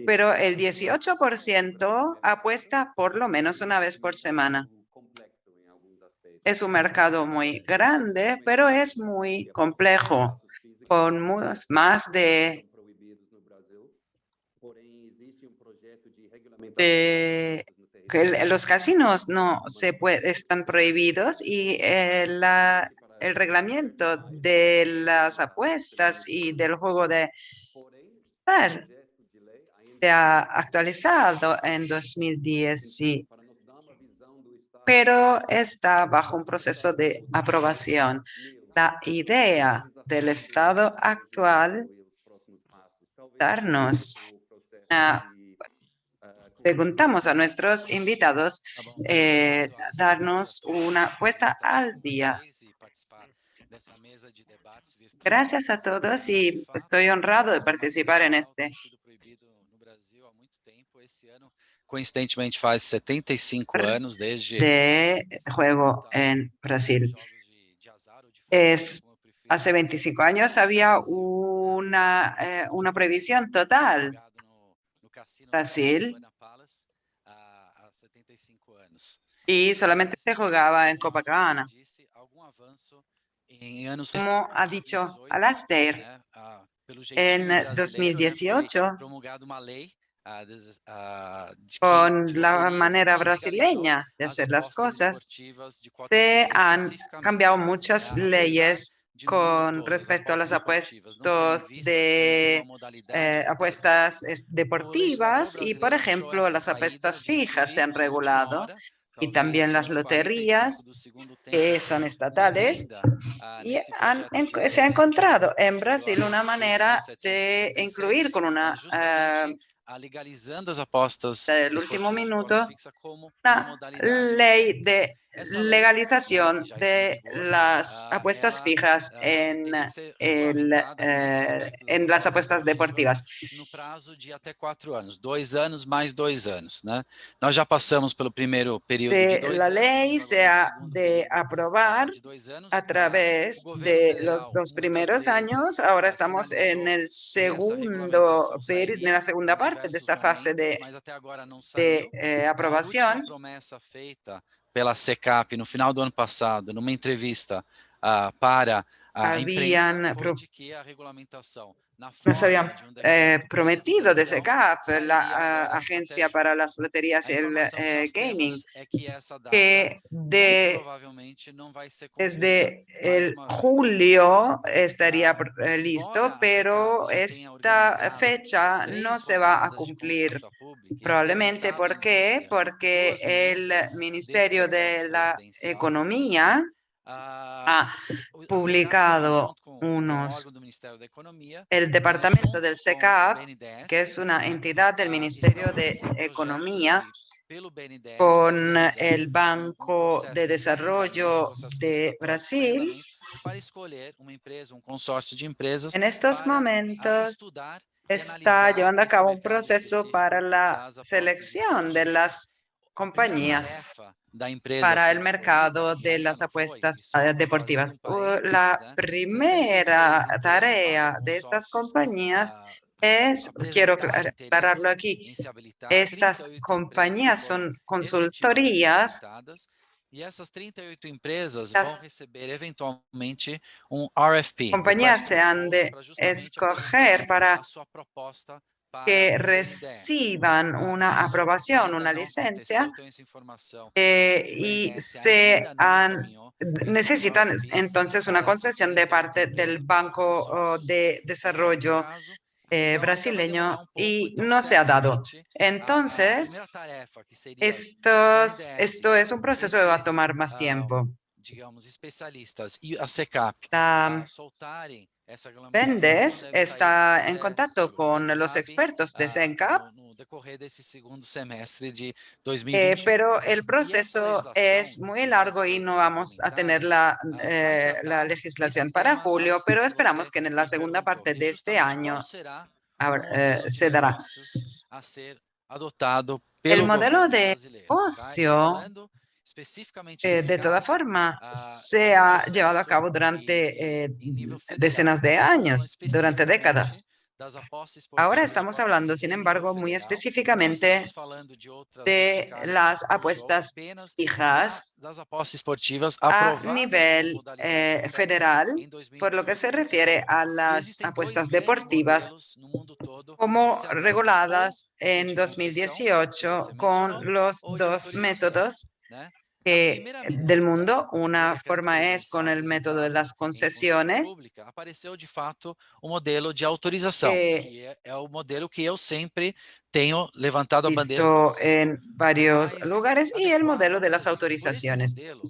Pero el 18% apuesta por lo menos una vez por semana. Es un mercado muy grande, pero es muy complejo, con más que los casinos no están prohibidos y el reglamento de las apuestas y del juego de azar se ha actualizado en 2010, sí, pero está bajo un proceso de aprobación. La idea del Estado actual darnos preguntamos a nuestros invitados darnos una puesta al día. Gracias a todos y estoy honrado de participar en este. Coincidentemente faz 75 anos desde de juego en Brasil. Hace 25 años había una prohibición total en Brasil y solamente se jugaba en Copacabana. Como ha dicho Alastair, en 2018, con la manera brasileña de hacer las cosas, se han cambiado muchas leyes con respecto a las apuestas deportivas y, por ejemplo, las apuestas fijas se han regulado y también las loterías que son estatales y se ha encontrado en Brasil una manera de incluir con una legalizando as apostas del último esportivas de forma minuto fixa como uma una modalidade. ley de Essa lei, legalización que já está em de vigor, las apuestas ela fijas teria que ser regulamentada nesse aspecto das en las apostas apuestas esportivas deportivas. no prazo de até 4 anos, 2 anos mais 2 anos, né? Nós já passamos pelo primeiro período de 2 La anos, ley estamos se agora no ha segundo de período aprobar de 2 anos. a O través governo de los federal 2 primeros vezes años. Ahora estamos en sinalizou el que essa segundo, regulamentação en sairia la em segunda parte de diversos esta fase momentos, mas até agora não de saiu. A última aprobación. promessa feita pela SECAP no final do ano passado, numa entrevista para a imprensa, foi de que a regulamentação na Nos forma habían de decreto prometido de presidencial SECAP, la sairia agora até Agencia para junho. las Loterías A y el informação que nós Gaming, temos é que essa data que muito provavelmente não vai ser cumprida desde mais el uma vez. julio estaría listo, Embora a SECAP pero já tenha esta organizado fecha no 3 se va a rodadas de cumplir. consulta pública e Probablemente, apresentado à ¿por qué? indústria Porque 2 el minutas desse Ministerio decreto de la presidencial, né? Economía ha A SECAP tem, publicado junto com um órgão do Ministério da Economia, el departamento del junto com o SECAP, que BNDES, es una né? entidad del Ministerio Estão de nesse projeto Economía, de, pelo BNDES, con realizar el um Banco de processo de licitação, Desarrollo processo de licitatório de Brasil. treinamento para escolher uma empresa, um consórcio de empresas En estos para momentos estudar e está analisar llevando a esse cabo un mercado proceso para específico la das apostas selección de esportivas. las A primeira compañías tarefa da empresa a para ser el escolhida, mercado e de ainda las não foi, e apuestas só fazendo deportivas. um parênteses, La né? 66 primera empresas barra tarea de estas consórcios compañías quiero apresentaram aclararlo interesse aquí, em se habilitar, estas 38 empresas compañías foram son efetivamente consultorías. habilitadas, e essas 38 empresas vão Las receber eventualmente um RFP, Request compañías se for han Proposal, de para justamente escoger apresentar para a sua proposta para que o BNDES. reciban una Isso aprobación, ainda una não aconteceu, licencia, tenho essa informação de que o y BNDES ainda não encaminhou esses necesitan RFPs entonces una para essas concesión de 38 parte del empresas barra Banco consórcios. de No Desarrollo caso, então ainda vai demorar brasileño um pouco, y então no se ha dado. certamente a Entonces, primeira tarefa, que seria o BNDES, esto es un proceso que va a esses, tomar más tiempo. digamos, especialistas e a SECAP La soltarem essa regulamentação, Bendes deve sair está en até, contacto con quem los sabe, expertos de SENCAP, no decorrer desse segundo semestre de 2021. pero el E essa proceso legislação es muy que vai largo y ser no vamos a tener implementada vai la tratar esse legislación para tema julio, pero que esperamos você que en la me segunda perguntou, parte que é de este justamente qual año será o modelo de se dará. negócios a ser adotado El pelo modelo governo de brasileiro. Tá? Estou negocio falando De toda forma, se ha llevado a cabo durante decenas de años, durante décadas. Ahora estamos hablando, sin embargo, muy específicamente de las apuestas fijas a nivel federal, por lo que se refiere a las apuestas deportivas como reguladas en 2018 con los dos métodos del mundo. Una forma es con el método de las concesiones, apareceu de fato o modelo de autorização, que que é o modelo que eu sempre tenho levantado a bandeira como visto sendo en o varios mais lugares, y el adequado modelo ao de las Brasil. Por esse autorizaciones, modelo,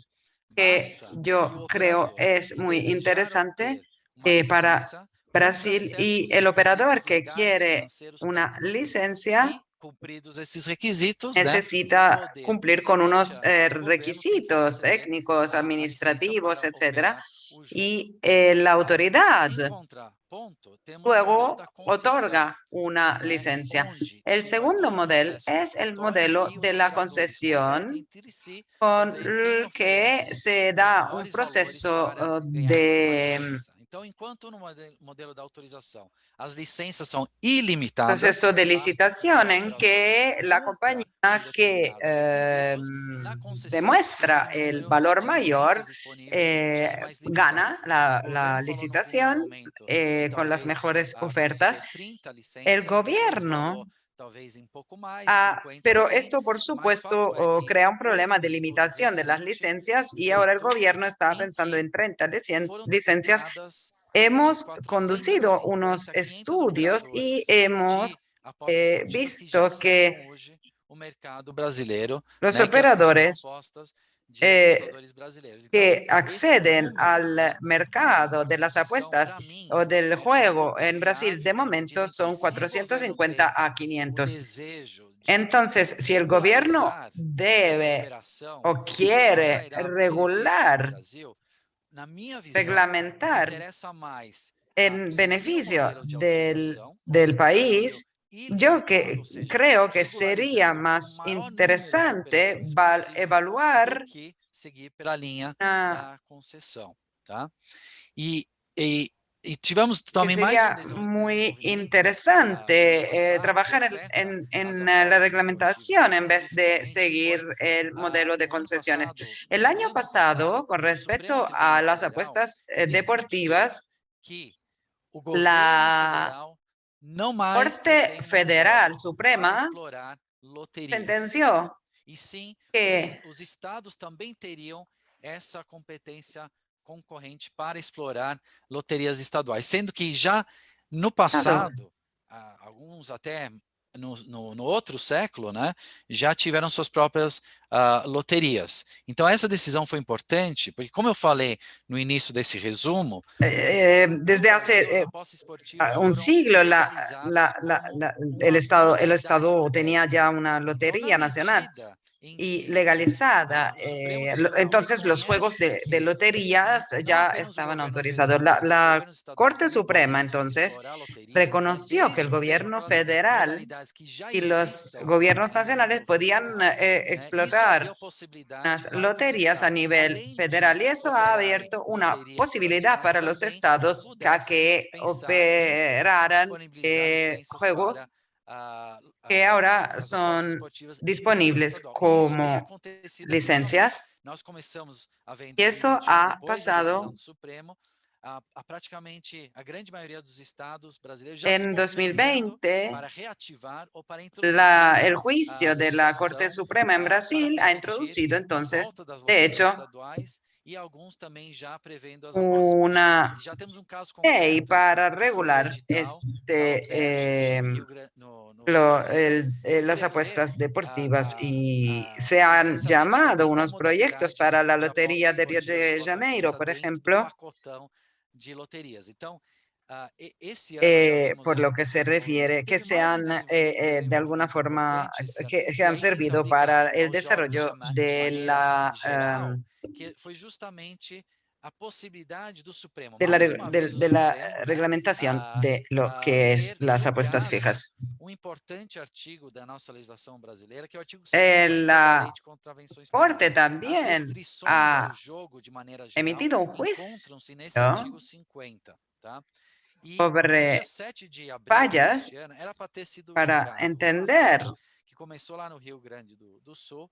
que basta que o yo creo operador es que muy desejar interesante obter uma para licença cumpra Brasil, y certos el operador requisitos que legais, quiere financeiros, una técnicos licencia e cumpridos esses requisitos, né, necesita poder cumplir con concedente unos ao governo tem que requisitos conceder técnicos, a licença administrativos, para etcétera, operar o jogo. y la autoridad Em contraponto, temos o modelo luego da concessão, otorga una né, licencia. onde El se faz segundo todo um modelo processo es el licitatório modelo que os de la operadores competem concesión, entre si para con ver quem el que oferece se os da un maiores valores proceso para ganhar uma licença. Então, enquanto no modelo da autorização as licenças são ilimitadas, proceso de basta que o licitación en operador que la compañía cumpra com que determinados requisitos, na concessão demuestra esse el número valor de licenças mayor disponíveis já é mais gana limitado. O la governo falou no primeiro licitación momento de con las talvez mejores ofertas. conceder 30 El licenças, depois gobierno, falou talvez em pouco mais, 50, pero 100, esto, por mas supuesto, fato é que crea un houve problema de estudo limitación de las recente licencias, y ahora el feito gobierno está em pensando que en 30 foram licencias. detectadas de Hemos conducido 450 unos a 500 estudios y operadoras de hemos apostas esportivas que já visto acessam que hoje o mercado brasileiro, los né, que aceitam operadores apostas de apostadores brasileiros. Então, que esse acceden número, al né, mercado da de las concessão, apuestas para mim, o del é algo juego en Brasil de inviável na medida momento em que, son se o governo 450 tem a o 500. desejo de Entonces, si el gobierno regularizar essa debe operação, o que só quiere trairá benefícios para o regular, Brasil, na minha visão, o que reglamentar interessa mais en seguir o beneficio modelo de autorização, del conceder um número país, yo ilimitado, ou que seja, creo que sería regularizando o más maior número de interesante operadores possível, do evaluar que seguir pela linha una da concessão, tá? E, e, e tivemos que também mais sería muy desenvolvimento do ano interesante passado que trabajar afeta as en la apostas esportivas reglamentación en vez de especificamente seguir foi el modelo de no ano concesiones. passado, no El año finalzinho do ano passado, pasado, con o Supremo respecto a Tribunal las Federal apuestas decidiu deportivas, que o governo la federal não mais Corte detém Federal monopólio para Suprema explorar loterias. sentenció E sim, que os estados também teriam essa competência concorrente para explorar loterias estaduais, sendo que já no passado, alguns até no outro século, né, já tiveram suas próprias loterias. Então, essa decisão foi importante, porque, como eu falei no início desse resumo, no desde Brasil as hace apostas esportivas un foram siglo legalizadas como uma el modalidade Estado tenía lotérica. ya una Então, na lotería nacional medida em y que legalizada. o Supremo Tribunal Entonces los juegos reconhece de que loterías não ya apenas o estaban governo autorizados. federal, mas os La governos estaduais Corte também podem Suprema entonces explorar loterias, né, reconoció que el desde que sejam gobierno aquelas federal modalidades que já y los existam gobiernos em nacionales nível podían federal, né? Isso explorar abriu a possibilidade unas para que os loterías a estados, nivel além de federal, y eso ha operarem abierto una loterias posibilidad tradicionais, para los também estados a pudessem que pensar em operaran disponibilizar licenças para juegos que ahora as apostas son esportivas em nível disponibles estadual. E isso tem como acontecido principalmente. licencias, Nós começamos a ver em y eso 2021, ha depois da decisão pasado do Supremo, praticamente a grande maioria dos estados brasileiros já se en movimentando 2020. para reativar ou para introduzir El a juicio de la Corte legislação Suprema en para Brasil ha permitir introducido a entonces, volta das de loterias hecho, estaduais e alguns também já prevendo as apostas esportivas. una E já temos um caso ley concreto para que foi o regular edital da Lotérgia em no Rio de Janeiro, que las prevê apuestas deportivas, y se o han licenciamento de llamado qualquer unos proyectos modalidade para la de apostas Lotería de Río esportivas de coloca a Janeiro, ficha por dentro do ejemplo, pacotão de loterias. Então, esse ano já vimos por lo que esse se desenvolvimento. refiere, que Teve se mais han de alguna desenvolvimento forma, importante esse ano, que e han aí se servido aplica para el aos jogos desarrollo de de maneira geral, que foi justamente a possibilidade do Supremo, mais uma vez o de la Supremo, né, reglamentación de lo que es ter las apuestas julgado fijas. um importante artigo da nossa legislação brasileira, que é o artigo 5 El ainda da Lei de Contravenções Corte Penais. As también restrições ao ha jogo, de maneira geral, emitido un juicio encontram-se nesse artigo 50, tá? E no dia sobre 7 de abril fallas deste ano, era para ter sido para julgada uma entender ação que começou lá no Rio Grande do Sul,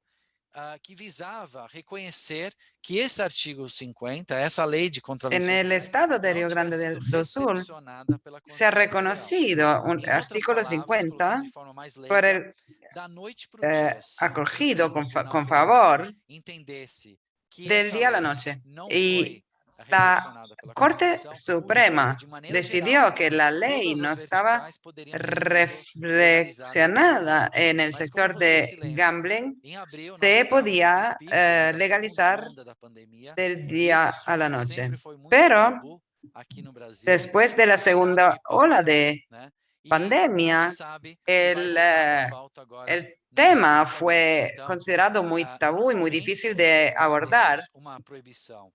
que visava reconhecer que esse artigo 50, essa lei de en contravenções el penais, estado de não Rio tivesse Grande sido do Sul recepcionada pela se ha Constituição Federal. reconocido un Em outras artículo palavras, colocando 50 de forma mais por leiga, el da noite para o dia, se o acogido Supremo Tribunal con Federal favor entendesse que del essa día a la lei noche. não Y foi la recepcionada pela Corte Constituição, o jogo, Suprema de maneira geral, decidió que la ley todas no as estaba verticais poderiam ter sido legalizadas reflexionada novamente. en el Mas como sector você se de lembra, gambling, em abril nós se estávamos no podía pico, né, da segunda legalizar onda da pandemia, del e esse día a la assunto noche. sempre foi muito Pero tabu aqui no Brasil después e de la foi tirado de segunda ola pauta, de né? E não se pandemia, sabe se vai el, voltar para a pauta agora el no tema segundo semestre. fue Então, considerado muy tabú y muy difícil momento, de nós abordar, temos uma proibição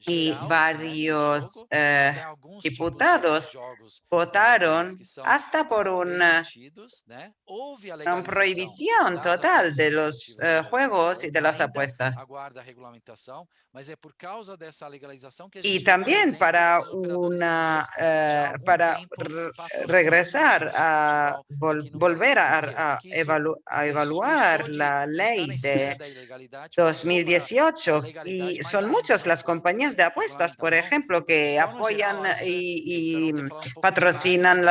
y geral, né, do varios jogo, até alguns tipos de diputados jogos ilegais votaron que são hasta por una permitidos, né? Houve a legalização prohibición das total de apostas los esportivas em juegos y 2018, de las ainda apuestas. aguarda a regulamentação, mas é por causa dessa legalização que a Y gente vê, por también exemplo, para os operadores estrangeiros já há algum para tempo patrocinando regresar times de a futebol aqui no volver Brasil. Por quê? a Porque isso evaluar deixou de la estar ley na esfera de da ilegalidade, passou para a 2018 legalidade, y mas son ainda muchas não las foi compañías de apuestas, por regulamentada. Então, ejemplo, de que forma geral, apoyan essa, eu espero y não ter falado um pouco demais, patrocinan mas é um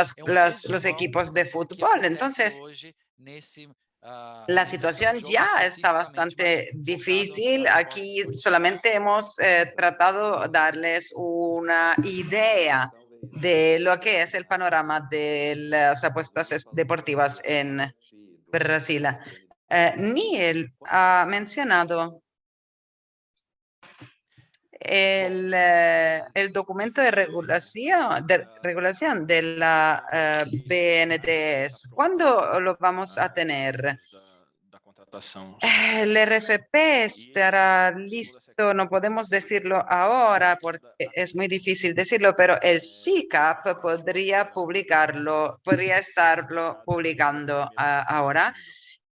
los resumão equipos de do que fútbol. acontece Entonces, hoje la nesse situación jogo ya está especificamente, mas bastante focado difícil. nas apostas Aquí esportivas. solamente hemos tratado darles una idea de lo que es el panorama de las apuestas deportivas en Brasil. Neil ha mencionado el documento de regulación de la BNDES. ¿Cuándo lo vamos a tener? El RFP estará listo, no podemos decirlo ahora porque es muy difícil decirlo, pero el SICAP podría publicarlo, podría estarlo publicando ahora.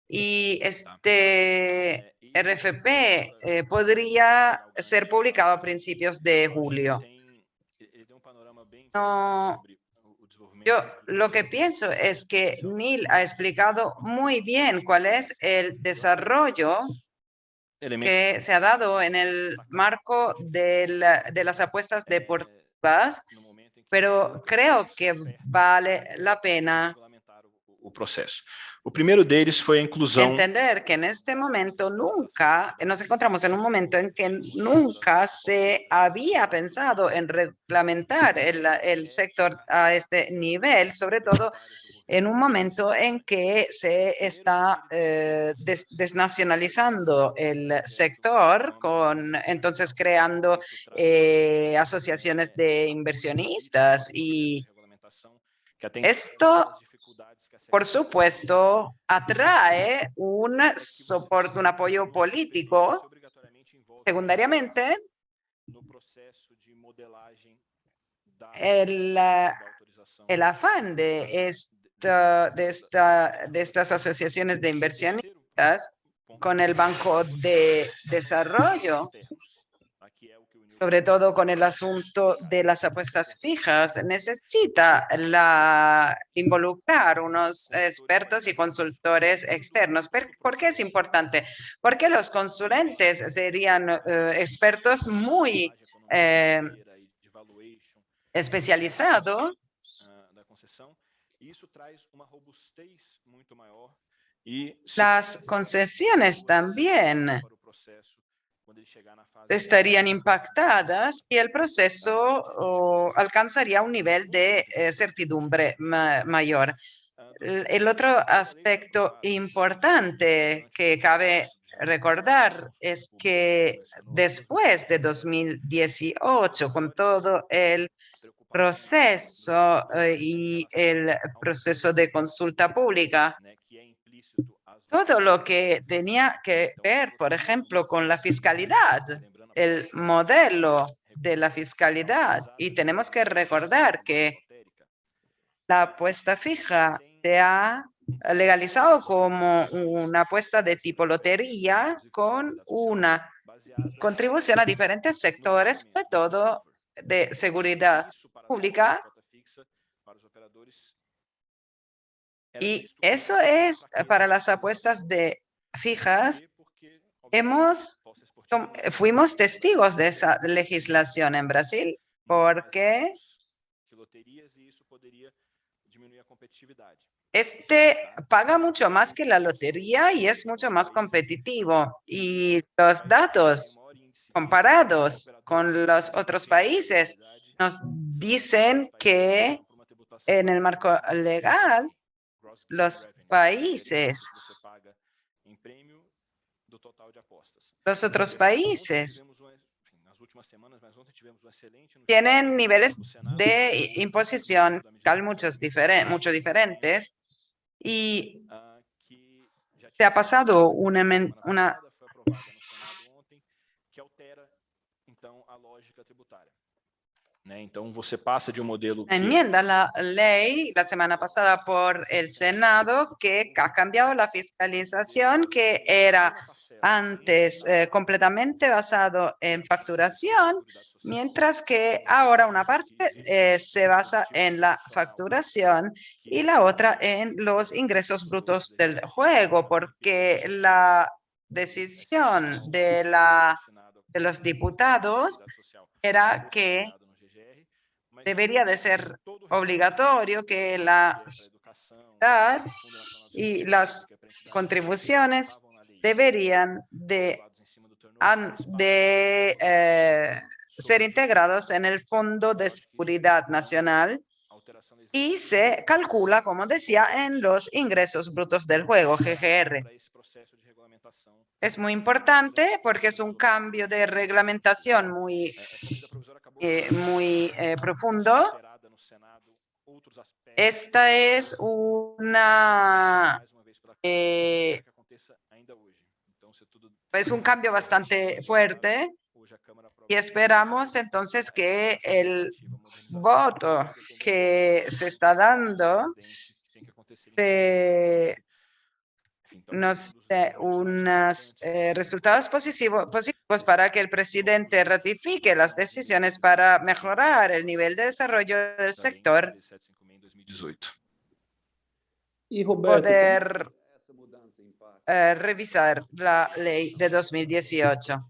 Y este RFP podría ser publicado a principios de julio. No, yo lo que pienso es que Neil ha explicado muy bien cuál es el desarrollo que se ha dado en el marco de las apuestas deportivas, pero creo que vale la pena O primeiro deles foi a inclusão. Entender que en este momento nunca, nos encontramos en un momento en que nunca se había pensado en reglamentar el sector a este nivel, sobre todo en un momento en que se está desnacionalizando el sector, entonces creando asociaciones de inversionistas y esto, por supuesto, atrae un soporte, un apoyo político. Secundariamente, el afán de estas asociaciones de inversionistas con el Banco de Desarrollo, sobre todo con el asunto de las apuestas fijas, necesita involucrar unos expertos y consultores externos. ¿Por qué es importante? Porque los consulentes serían expertos muy especializados. Las concesiones también estarían impactadas y el proceso alcanzaría un nivel de certidumbre mayor. El otro aspecto importante que cabe recordar es que después de 2018, con todo el proceso y el proceso de consulta pública, todo lo que tenía que ver, por ejemplo, con la fiscalidad, el modelo de la fiscalidad. Y tenemos que recordar que la apuesta fija se ha legalizado como una apuesta de tipo lotería con una contribución a diferentes sectores, sobre todo de seguridad pública. Y eso es para las apuestas de fijas. Fuimos testigos de esa legislación en Brasil porque este paga mucho más que la lotería y es mucho más competitivo. Y los datos comparados con los otros países nos dicen que en el marco legal los otros países tienen niveles de imposición fiscal mucho diferentes y se ha pasado una enmienda a la ley la semana pasada por el Senado que ha cambiado la fiscalización que era antes completamente basado en facturación, mientras que ahora una parte se basa en la facturación y la otra en los ingresos brutos del juego, porque la decisión de los diputados era que debería de ser obligatorio que la sociedad y las contribuciones deberían de ser integrados en el Fondo de Seguridad Nacional y se calcula, como decía, en los ingresos brutos del juego, GGR. Es muy importante porque es un cambio de reglamentación muy profundo. Esta es es un cambio bastante fuerte y esperamos entonces que el voto que se está dando nos dé unos resultados positivos para que el presidente ratifique las decisiones para mejorar el nivel de desarrollo del sector, Y Roberto, poder revisar la ley de 2018.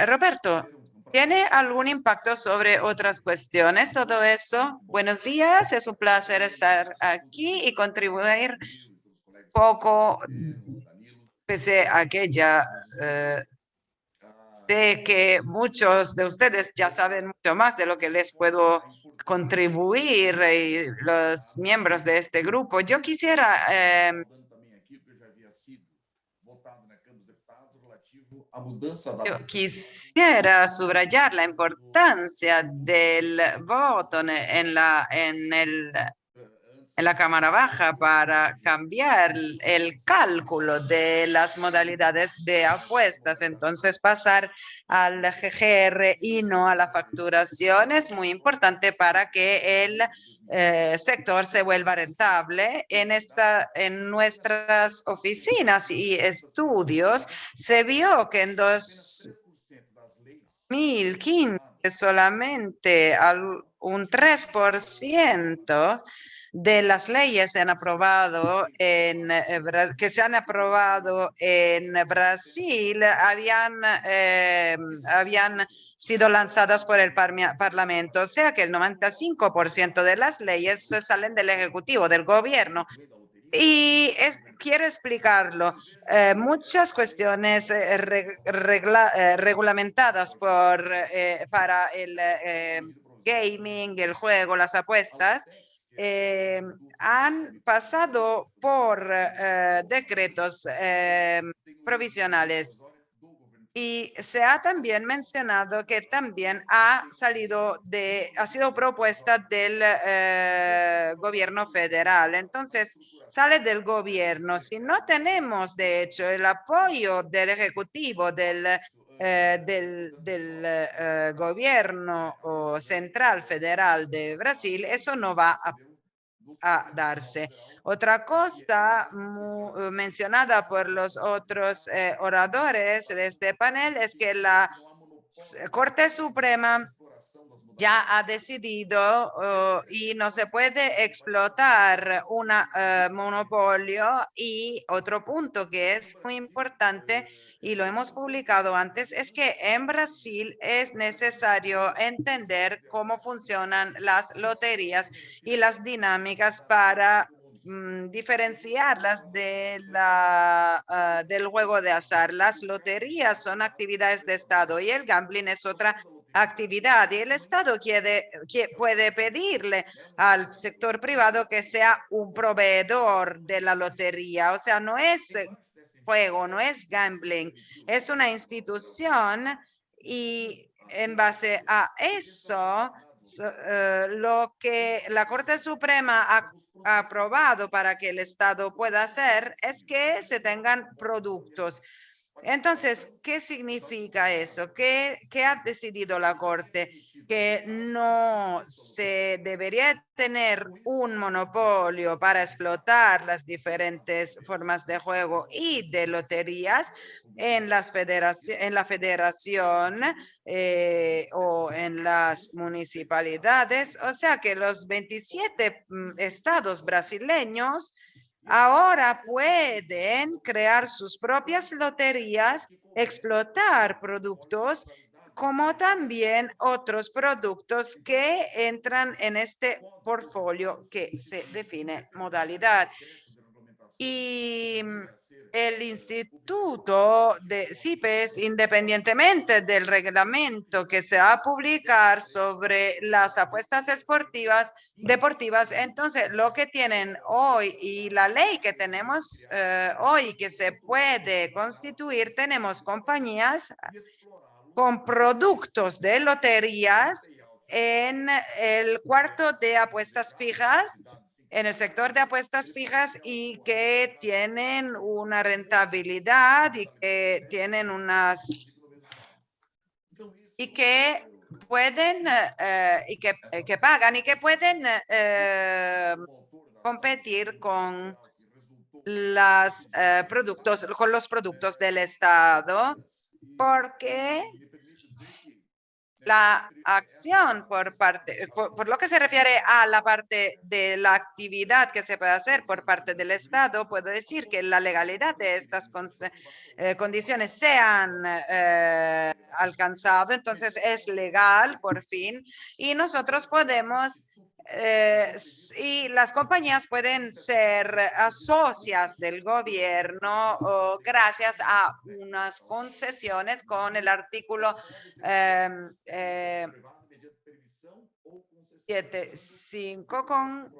Roberto, ¿tiene algún impacto sobre otras cuestiones todo eso? Buenos días, es un placer estar aquí y contribuir poco, pese a que ya sé que muchos de ustedes ya saben mucho más de lo que les puedo contribuir y los miembros de este grupo. Yo quisiera subrayar la importancia del voto en la Cámara Baja para cambiar el cálculo de las modalidades de apuestas. Entonces, pasar al GGR y no a la facturación es muy importante para que el sector se vuelva rentable. En nuestras oficinas y estudios se vio que en 2015 solamente un 3% de las leyes que se han aprobado en Brasil habían sido lanzadas por el Parlamento, o sea que el 95% de las leyes salen del Ejecutivo, del gobierno. Y quiero explicarlo. Muchas cuestiones regulamentadas para el gaming, el juego, las apuestas, han pasado por decretos provisionales. Y se ha también mencionado que también ha sido propuesta del gobierno federal. Entonces, sale del gobierno. Si no tenemos, de hecho, el apoyo del Ejecutivo, del gobierno central federal de Brasil, eso no va a a darse. Otra cosa mencionada por los otros oradores de este panel es que la Corte Suprema ya ha decidido y no se puede explotar un monopolio. Y otro punto que es muy importante y lo hemos publicado antes es que en Brasil es necesario entender cómo funcionan las loterías y las dinámicas para diferenciarlas del juego de azar. Las loterías son actividades de Estado y el gambling es otra actividad, y el Estado puede pedirle al sector privado que sea un proveedor de la lotería. O sea, no es juego, no es gambling, es una institución, y en base a eso, lo que la Corte Suprema ha aprobado para que el Estado pueda hacer es que se tengan productos. Entonces, ¿qué significa eso? ¿Qué ha decidido la Corte? Que no se debería tener un monopolio para explotar las diferentes formas de juego y de loterías en la federación o en las municipalidades. O sea que los 27 estados brasileños ahora pueden crear sus propias loterías, explotar productos, como también otros productos que entran en este portfolio que se define modalidad. Y el Instituto de CIPES, independientemente del reglamento que se va a publicar sobre las apuestas deportivas, entonces lo que tienen hoy y la ley que tenemos hoy que se puede constituir, tenemos compañías con productos de loterías en el cuarto de apuestas fijas, en el sector de apuestas fijas, y que tienen una rentabilidad y que tienen y que pueden que pagan y que pueden competir con con los productos del Estado, porque la acción por lo que se refiere a la parte de la actividad que se puede hacer por parte del Estado, puedo decir que la legalidad de estas condiciones se han alcanzado, entonces es legal por fin, y nosotros podemos y las compañías pueden ser socias del gobierno gracias a unas concesiones con el artículo 7.5, con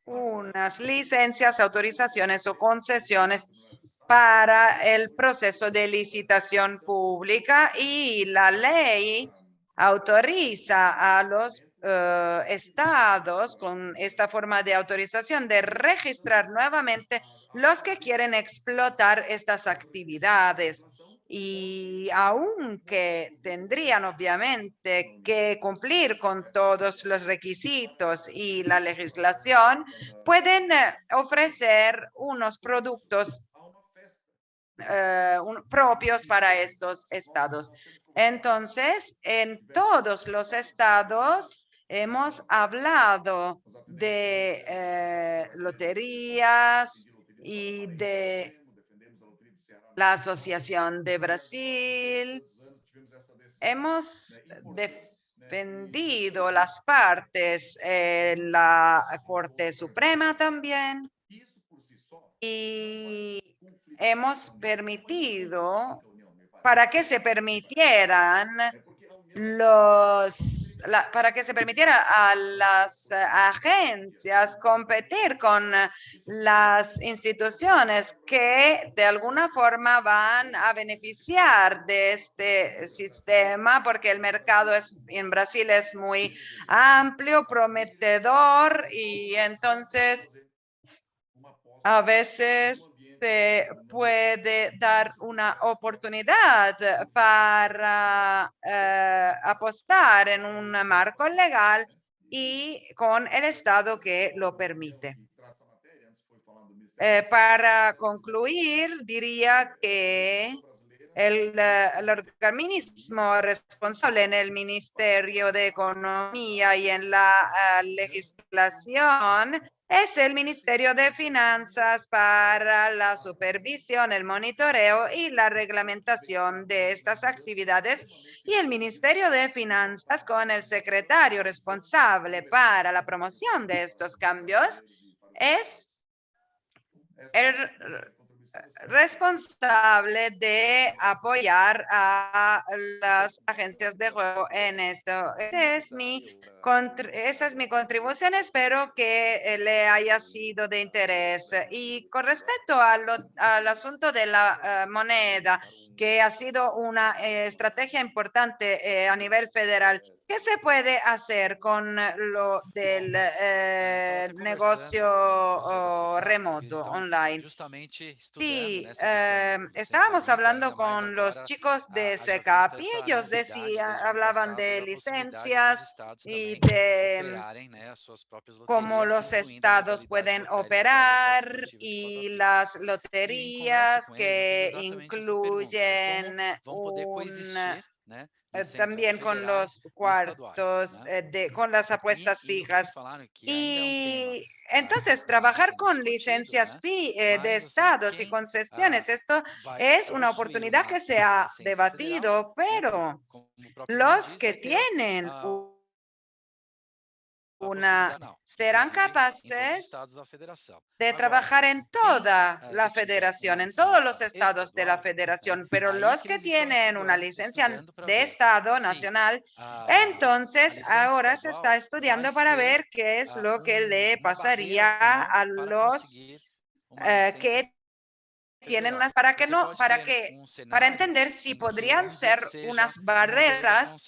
unas licencias, autorizaciones o concesiones para el proceso de licitación pública, y la ley autoriza a los estados con esta forma de autorización de registrar nuevamente los que quieren explotar estas actividades. Y aunque tendrían obviamente que cumplir con todos los requisitos y la legislación, pueden ofrecer unos productos propios para estos estados. Entonces, en todos los estados hemos hablado de loterías y de la Asociación de Brasil. Hemos defendido las partes en la Corte Suprema también, y hemos permitido para que se permitieran para que se permitiera a las agencias competir con las instituciones que de alguna forma van a beneficiar de este sistema, porque el mercado en Brasil es muy amplio, prometedor, y entonces a veces se puede dar una oportunidad para apostar en un marco legal y con el Estado que lo permite. Para concluir, diría que el organismo responsable en el Ministerio de Economía y en la legislación es el Ministerio de Finanzas para la supervisión, el monitoreo y la reglamentación de estas actividades, y el Ministerio de Finanzas con el secretario responsable para la promoción de estos cambios es el responsable de apoyar a las agencias de juego en esto. Esa es mi contribución. Espero que le haya sido de interés. Y con respecto al asunto de la moneda, que ha sido una estrategia importante a nivel federal, ¿qué se puede hacer con lo del negocio remoto online? Sí, estábamos hablando con los chicos de SECAP y ellos hablaban de licencias y de cómo los estados pueden operar y las loterías que incluyen también con los cuartos, con las apuestas fijas. Y entonces trabajar con licencias de estados y concesiones, esto es una oportunidad que se ha debatido, pero los que tienen serán capaces de trabajar en toda la federación, en todos los estados de la federación, pero los que tienen una licencia de estado nacional, entonces ahora se está estudiando para ver qué es lo que le pasaría a los que tienen unas, para entender si podrían ser unas barreras.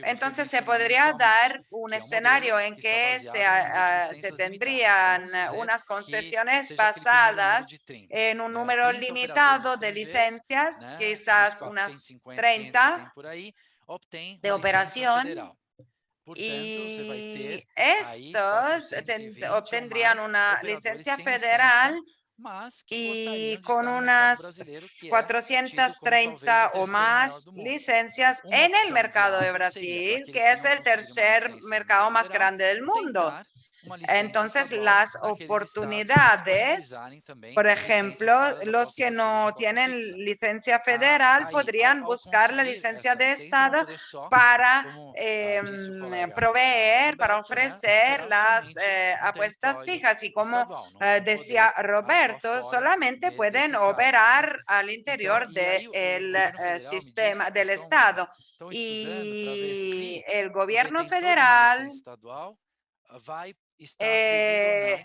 Entonces se podría dar un escenario en que se tendrían unas concesiones basadas en un número limitado de licencias, quizás unas 30 de operación, y estos obtendrían una licencia federal y con unas 430 o más licencias en el mercado de Brasil, que es el tercer mercado más grande del mundo. Entonces, las oportunidades, por ejemplo, los que no tienen licencia federal podrían buscar la licencia de estado para proveer, para ofrecer las apuestas fijas. Y como decía Roberto, solamente pueden operar al interior del sistema del Estado. Y el gobierno federal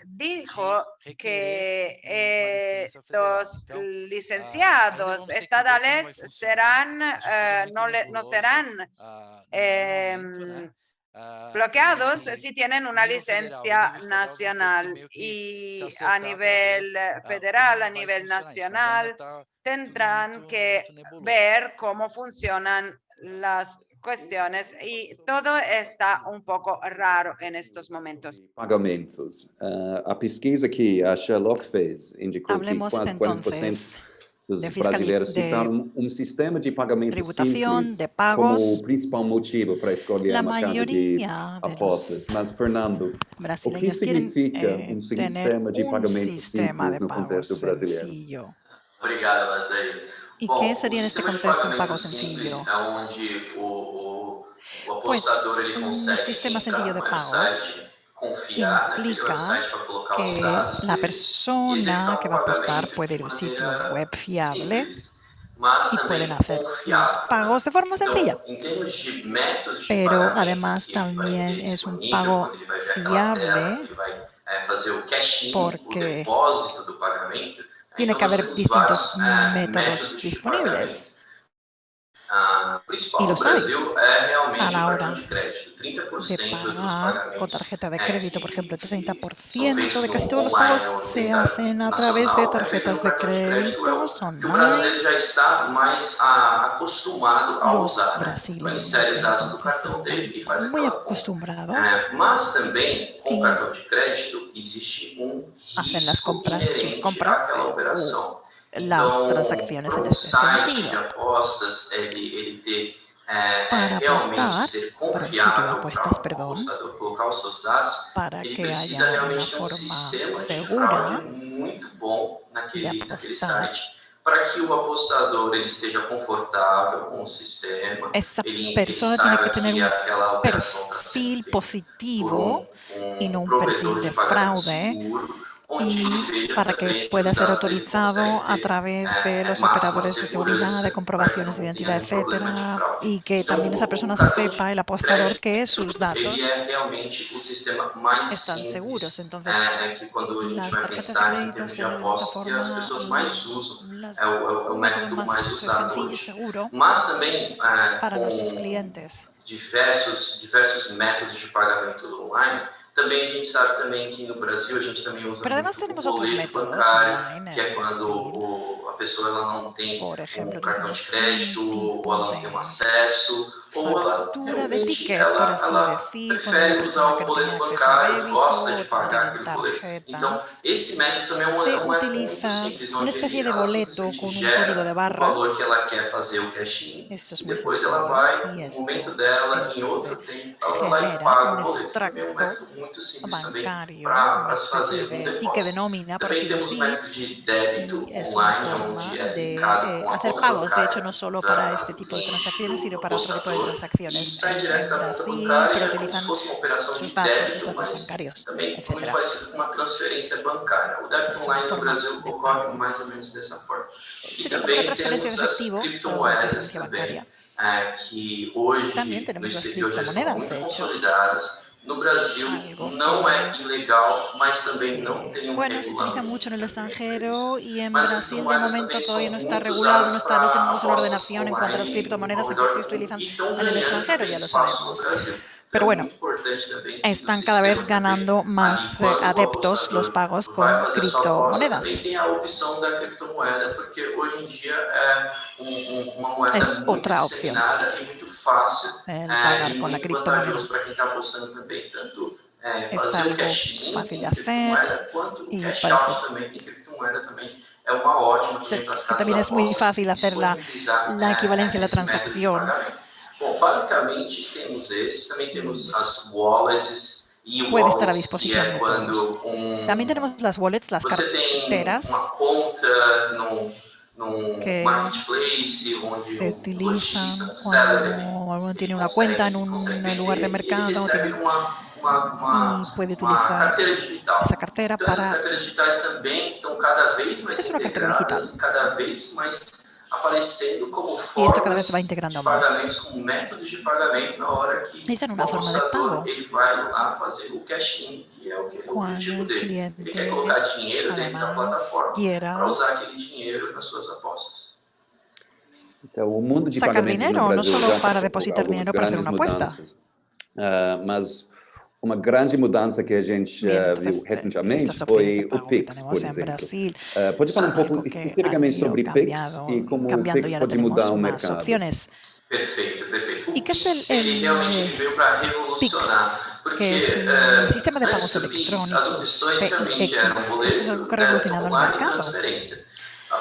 dijo que los licenciados estadales no serán bloqueados si tienen una licencia nacional, y a nivel federal, a nivel nacional, tendrán que ver cómo funcionan las cuestiones, y todo está un poco raro en estos momentos. Pagamentos. A pesquisa que a Sherlock fez indicou que quase 40% dos brasileiros citaram sistema de pagamento simples de pagos, como o principal motivo para escolher a mercado de apostas. Mas, Fernando, o que significa sistema de pagamento simples no contexto brasileiro? Obrigado, Wesley. ¿Y qué sería en este contexto un pago sencillo? Pues un sistema sencillo de pagos implica que la persona que va a apostar puede ir a un sitio web fiable y pueden hacer los pagos de forma sencilla. Pero además también es un pago fiable porque tiene que haber distintos métodos disponibles. Y los hay a la hora de pagar con tarjeta de crédito. Por ejemplo, el 30% de casi todos los pagos se hacen a través de tarjetas de crédito online. Los brasileños están muy acostumbrados y hacen las compras, sus compras, las transacciones en este sentido. Para apostar, para un sitio de apuestas, perdón, para que haya una forma segura de apostar, para que o apostador ele esteja confortável com o sistema, esa ele persona tiene que tener aquela un operação está sendo perfil feita positivo y no un provedor perfil de pagamento fraude, seguro, onde ele y veja para também que que pueda os ser dados dele autorizado conseguem a ter través de los máxima operadores de seguridad, segurança de para que comprobaciones de não tenha identidad, nenhum problema de etcétera, fraude. y que Então, también esa o persona cartão sepa, el de apostador, que crédito, sus ele datos é realmente o sistema mais están simples seguros. Entonces, que quando a gente las vai tarjetas de pensar em crédito termos de se ven de esa apostas, que as forma, pessoas mais usam, las é o método método más mais usado sencillo y hoje. seguro Mas também para nuestros com clientes. diversos métodos de pagamento online, também a gente sabe também que no Brasil a gente também usa Pero además muito o tenemos otros boleto métodos bancário, online que é en quando a pessoa ela não tem Por ejemplo, cartão de utilizamos crédito, un ou tipo ela não tem de acesso, ou ela factura de realmente ticket, por así ela decir, cuando una prefere usar persona o que no tenía boleto acceso a bancário, débito gosta de o pagar tienen aquele boleto. Então, tarjetas, esse método também é um se método muito utiliza simples, una onde especie de ela boleto simplesmente con un código de gera o valor que barras. ela quer fazer o cash-in, Esto es e muy depois ela sencillo vai, y no esto momento dela, em outro tempo, ela vai lá e genera paga un o boleto. Também é um extracto método muito simples também bancario, una para se especie fazer de ticket de depósito. nómina, por Também así temos o decir, método de débito y es una online, onde forma é de linkado com a hacer conta pagos, de hecho, bancária no solo para este do tipo de cliente transacciones, sino do para otro tipo de apostador, e transacciones sai direto en da conta Brasil, bancária, pero é como se utilizan fosse uma operação sus de datos mas bancarios, também muito etcétera. parecido com uma transferência bancária. O débito Es una online no forma Brasil de ocorre pago. mais ou menos dessa forma. E Sería como una também transferencia de temos as efectivo o criptomoedas transferencia também, bancaria. que También hoje no tenemos las exterior já estão criptomonedas, muito de hecho, consolidadas. No Brasil algo não é ilegal, mas também não tem bueno, se utiliza mucho en el também para extranjero y en Mas Brasil de criptomoedas momento também todavía no são está muito regulado, usadas no para tenemos una apostas ordenación en cuanto a las online criptomonedas, ao aunque se redor do mundo utilizan e estão en el ganhando extranjero, também ya lo espaço no sabemos. Brasil. Então Pero é bueno, muito importante também que o están cada vez sistema também ganando ali, más quando o adeptos los apostador pagos vai con fazer a sua aposta, criptomonedas. também tem a opção da criptomoeda, porque hoje em dia é uma moeda Es muito otra opción, disseminada e muito fácil el e pagar con la muito criptomoneda. vantajoso para quem está apostando também, tanto Es fazer o algo cash-in fácil de em hacer criptomoeda, quanto o y cash-out também em criptomoeda também é uma ótima também para as que casas también de es muy apostas fácil hacer disponibilizar la equivalencia a la esse método de transacción. pagamento. Bom, basicamente temos esses, também temos as wallets, Puede estar a e-wallets, que disposición é de quando todos. También tenemos las wallets, las você tem uma carteras, conta num que marketplace, onde se lojista, utilizan seller, cuando alguno ele tiene una cuenta en consegue un lugar de vender e ele mercado recebe y puede uma utilizar carteira digital. esa cartera Então, essas para... carteiras digitais também estão cada vez mais Es una cartera digital. integradas e cada vez mais aparecendo como Y esto cada vez formas va de integrando más. pagamentos, como métodos de pagamento na hora que Y son o una forma de apostador pago. ele vai lá fazer o cash-in, que é o objetivo El dele. Ele quer cliente colocar dinheiro dentro da además plataforma para quiera usar aquele dinheiro nas suas apostas. Então, o mundo de sacar pagamentos dinero, no no Brasil solo já para passou por depositar algumas dinero para hacer grandes una apuesta. mudanças. Mas uma grande mudança que a gente viu recentemente foi o Pix, por exemplo. Pode falar pouco especificamente sobre Pix e como o Pix pode mudar o mercado? Perfeito, perfeito. ¿Y qué es el realmente veio para revolucionar, PIX, que es un sistema de pagos electrónicos, PIX? Esto es algo que ha revolucionado el mercado.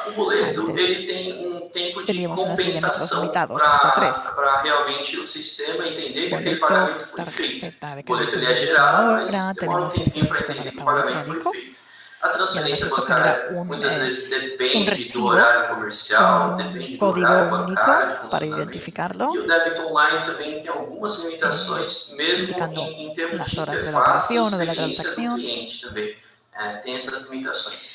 O boleto ele tem tempo de teníamos unos límites compensação limitados, hasta 3. para realmente o sistema entender que aquele Boleto, pagamento foi feito. tarjeta de O boleto ele crédito é gerado, mas ahora, demora tenemos tempinho este para sistema entender de que o pago pagamento electrónico. foi feito. A transferência esto bancária genera muitas vezes depende recibo, do horário comercial, depende do código horário único bancário de para funcionamento. identificarlo, E o débito online também tem algumas limitações, mesmo indicando em termos las de horas de la interface e operación o de la experiência do transacción. cliente também. Tem essas limitações.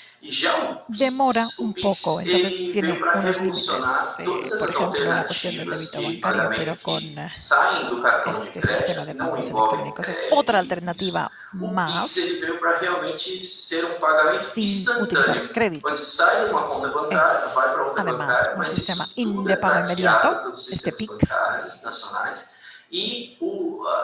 demora un poco, entonces ele tiene veio para unos revolucionar límites, todas por as ejemplo, la cuestión del alternativas débito de bancario, pagamento pero con que saem do cartão de este crédito, sistema de que não pagos envolvem electrónicos. Es crédito otra e isso. alternativa O Pix ele más veio para realmente ser um pagamento sin utilizar instantâneo, crédito. onde sai de uma conta bancária, vai para Es outra además bancária, un mas sistema isso tudo de é pago inmediato, traqueado pelos este sistemas PIX. bancários nacionais e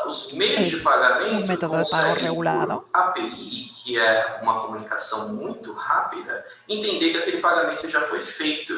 os meios de Es un pagamento método de pago conseguem, regulado. por API, que é uma comunicação muito rápida, entender que aquele pagamento já foi feito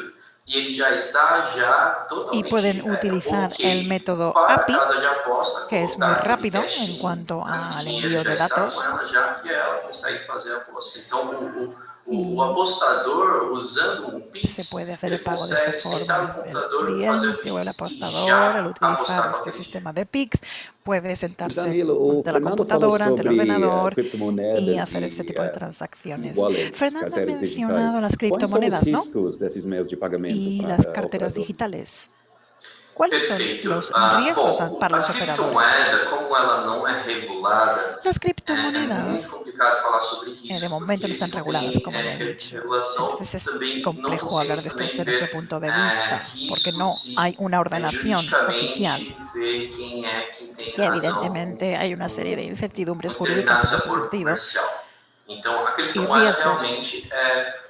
e ele já está Y totalmente pueden utilizar el ok método para a API, casa de aposta que es muy colocar aquele rápido cash en cuanto aquele al dinheiro envío já de está com datos. ela já e ela consegue fazer a aposta. Então, o Y apostador, usando um se Pix, puede hacer ele el pago de esta consegue forma sentar no desde el computador, fazer o cliente o el Pix e apostador. Al já utilizar apostar com este aquele dinheiro. sistema de PIX, puede sentarse Danilo, o ante la Fernando falou computadora, ante el sobre ordenador y criptomoedas hacer este tipo de transacciones. wallets, Fernando ha carteiras digitais. mencionado las Quais são os criptomonedas, ¿no? riscos desses meios de pagamento Y para las carteras operadores? digitales. ¿Cuáles son Perfeito. los riesgos Bom, para a los operadores? criptomoeda, como ela não é regulada, Las é muito criptomonedas complicado falar sobre risco, de momento no porque están se não reguladas, tem como ya he dicho. regulação, Entonces es também não complejo conseguimos hablar de esto também desde ese ver punto de vista, porque no riscos hay una ordenación oficial. juridicamente ver quem é que tem Y razão evidentemente hay una serie de incertidumbres com jurídicas en determinados ese acordos sentido comercial. Então, a y criptomoeda riesgos. realmente é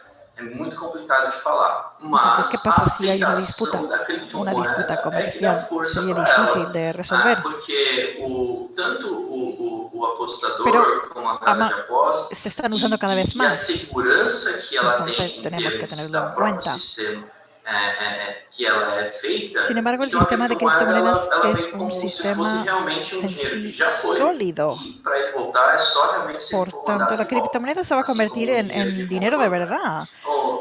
muito complicado de falar, Entonces, ¿qué mas a pasa si hay una disputa? aceitação da Una criptomoeda disputa é que dá comercial força sería para difícil ela, de resolver, porque tanto o apostador pero como a casa de apostas se están usando cada vez e a más. segurança que ela Entonces, tem em tenemos que termos tenerlo do en próprio cuenta. sistema que ela é feita, Sin embargo, el então a sistema de criptomoeda criptomonedas ela es vem un como se fosse sistema realmente en dinheiro que sí já foi sólido. e para ele voltar é só realmente se ele Por for tanto, mandado la de volta. criptomoneda se va a Assim convertir como o dinheiro de en conta dinero de bancária. verdad,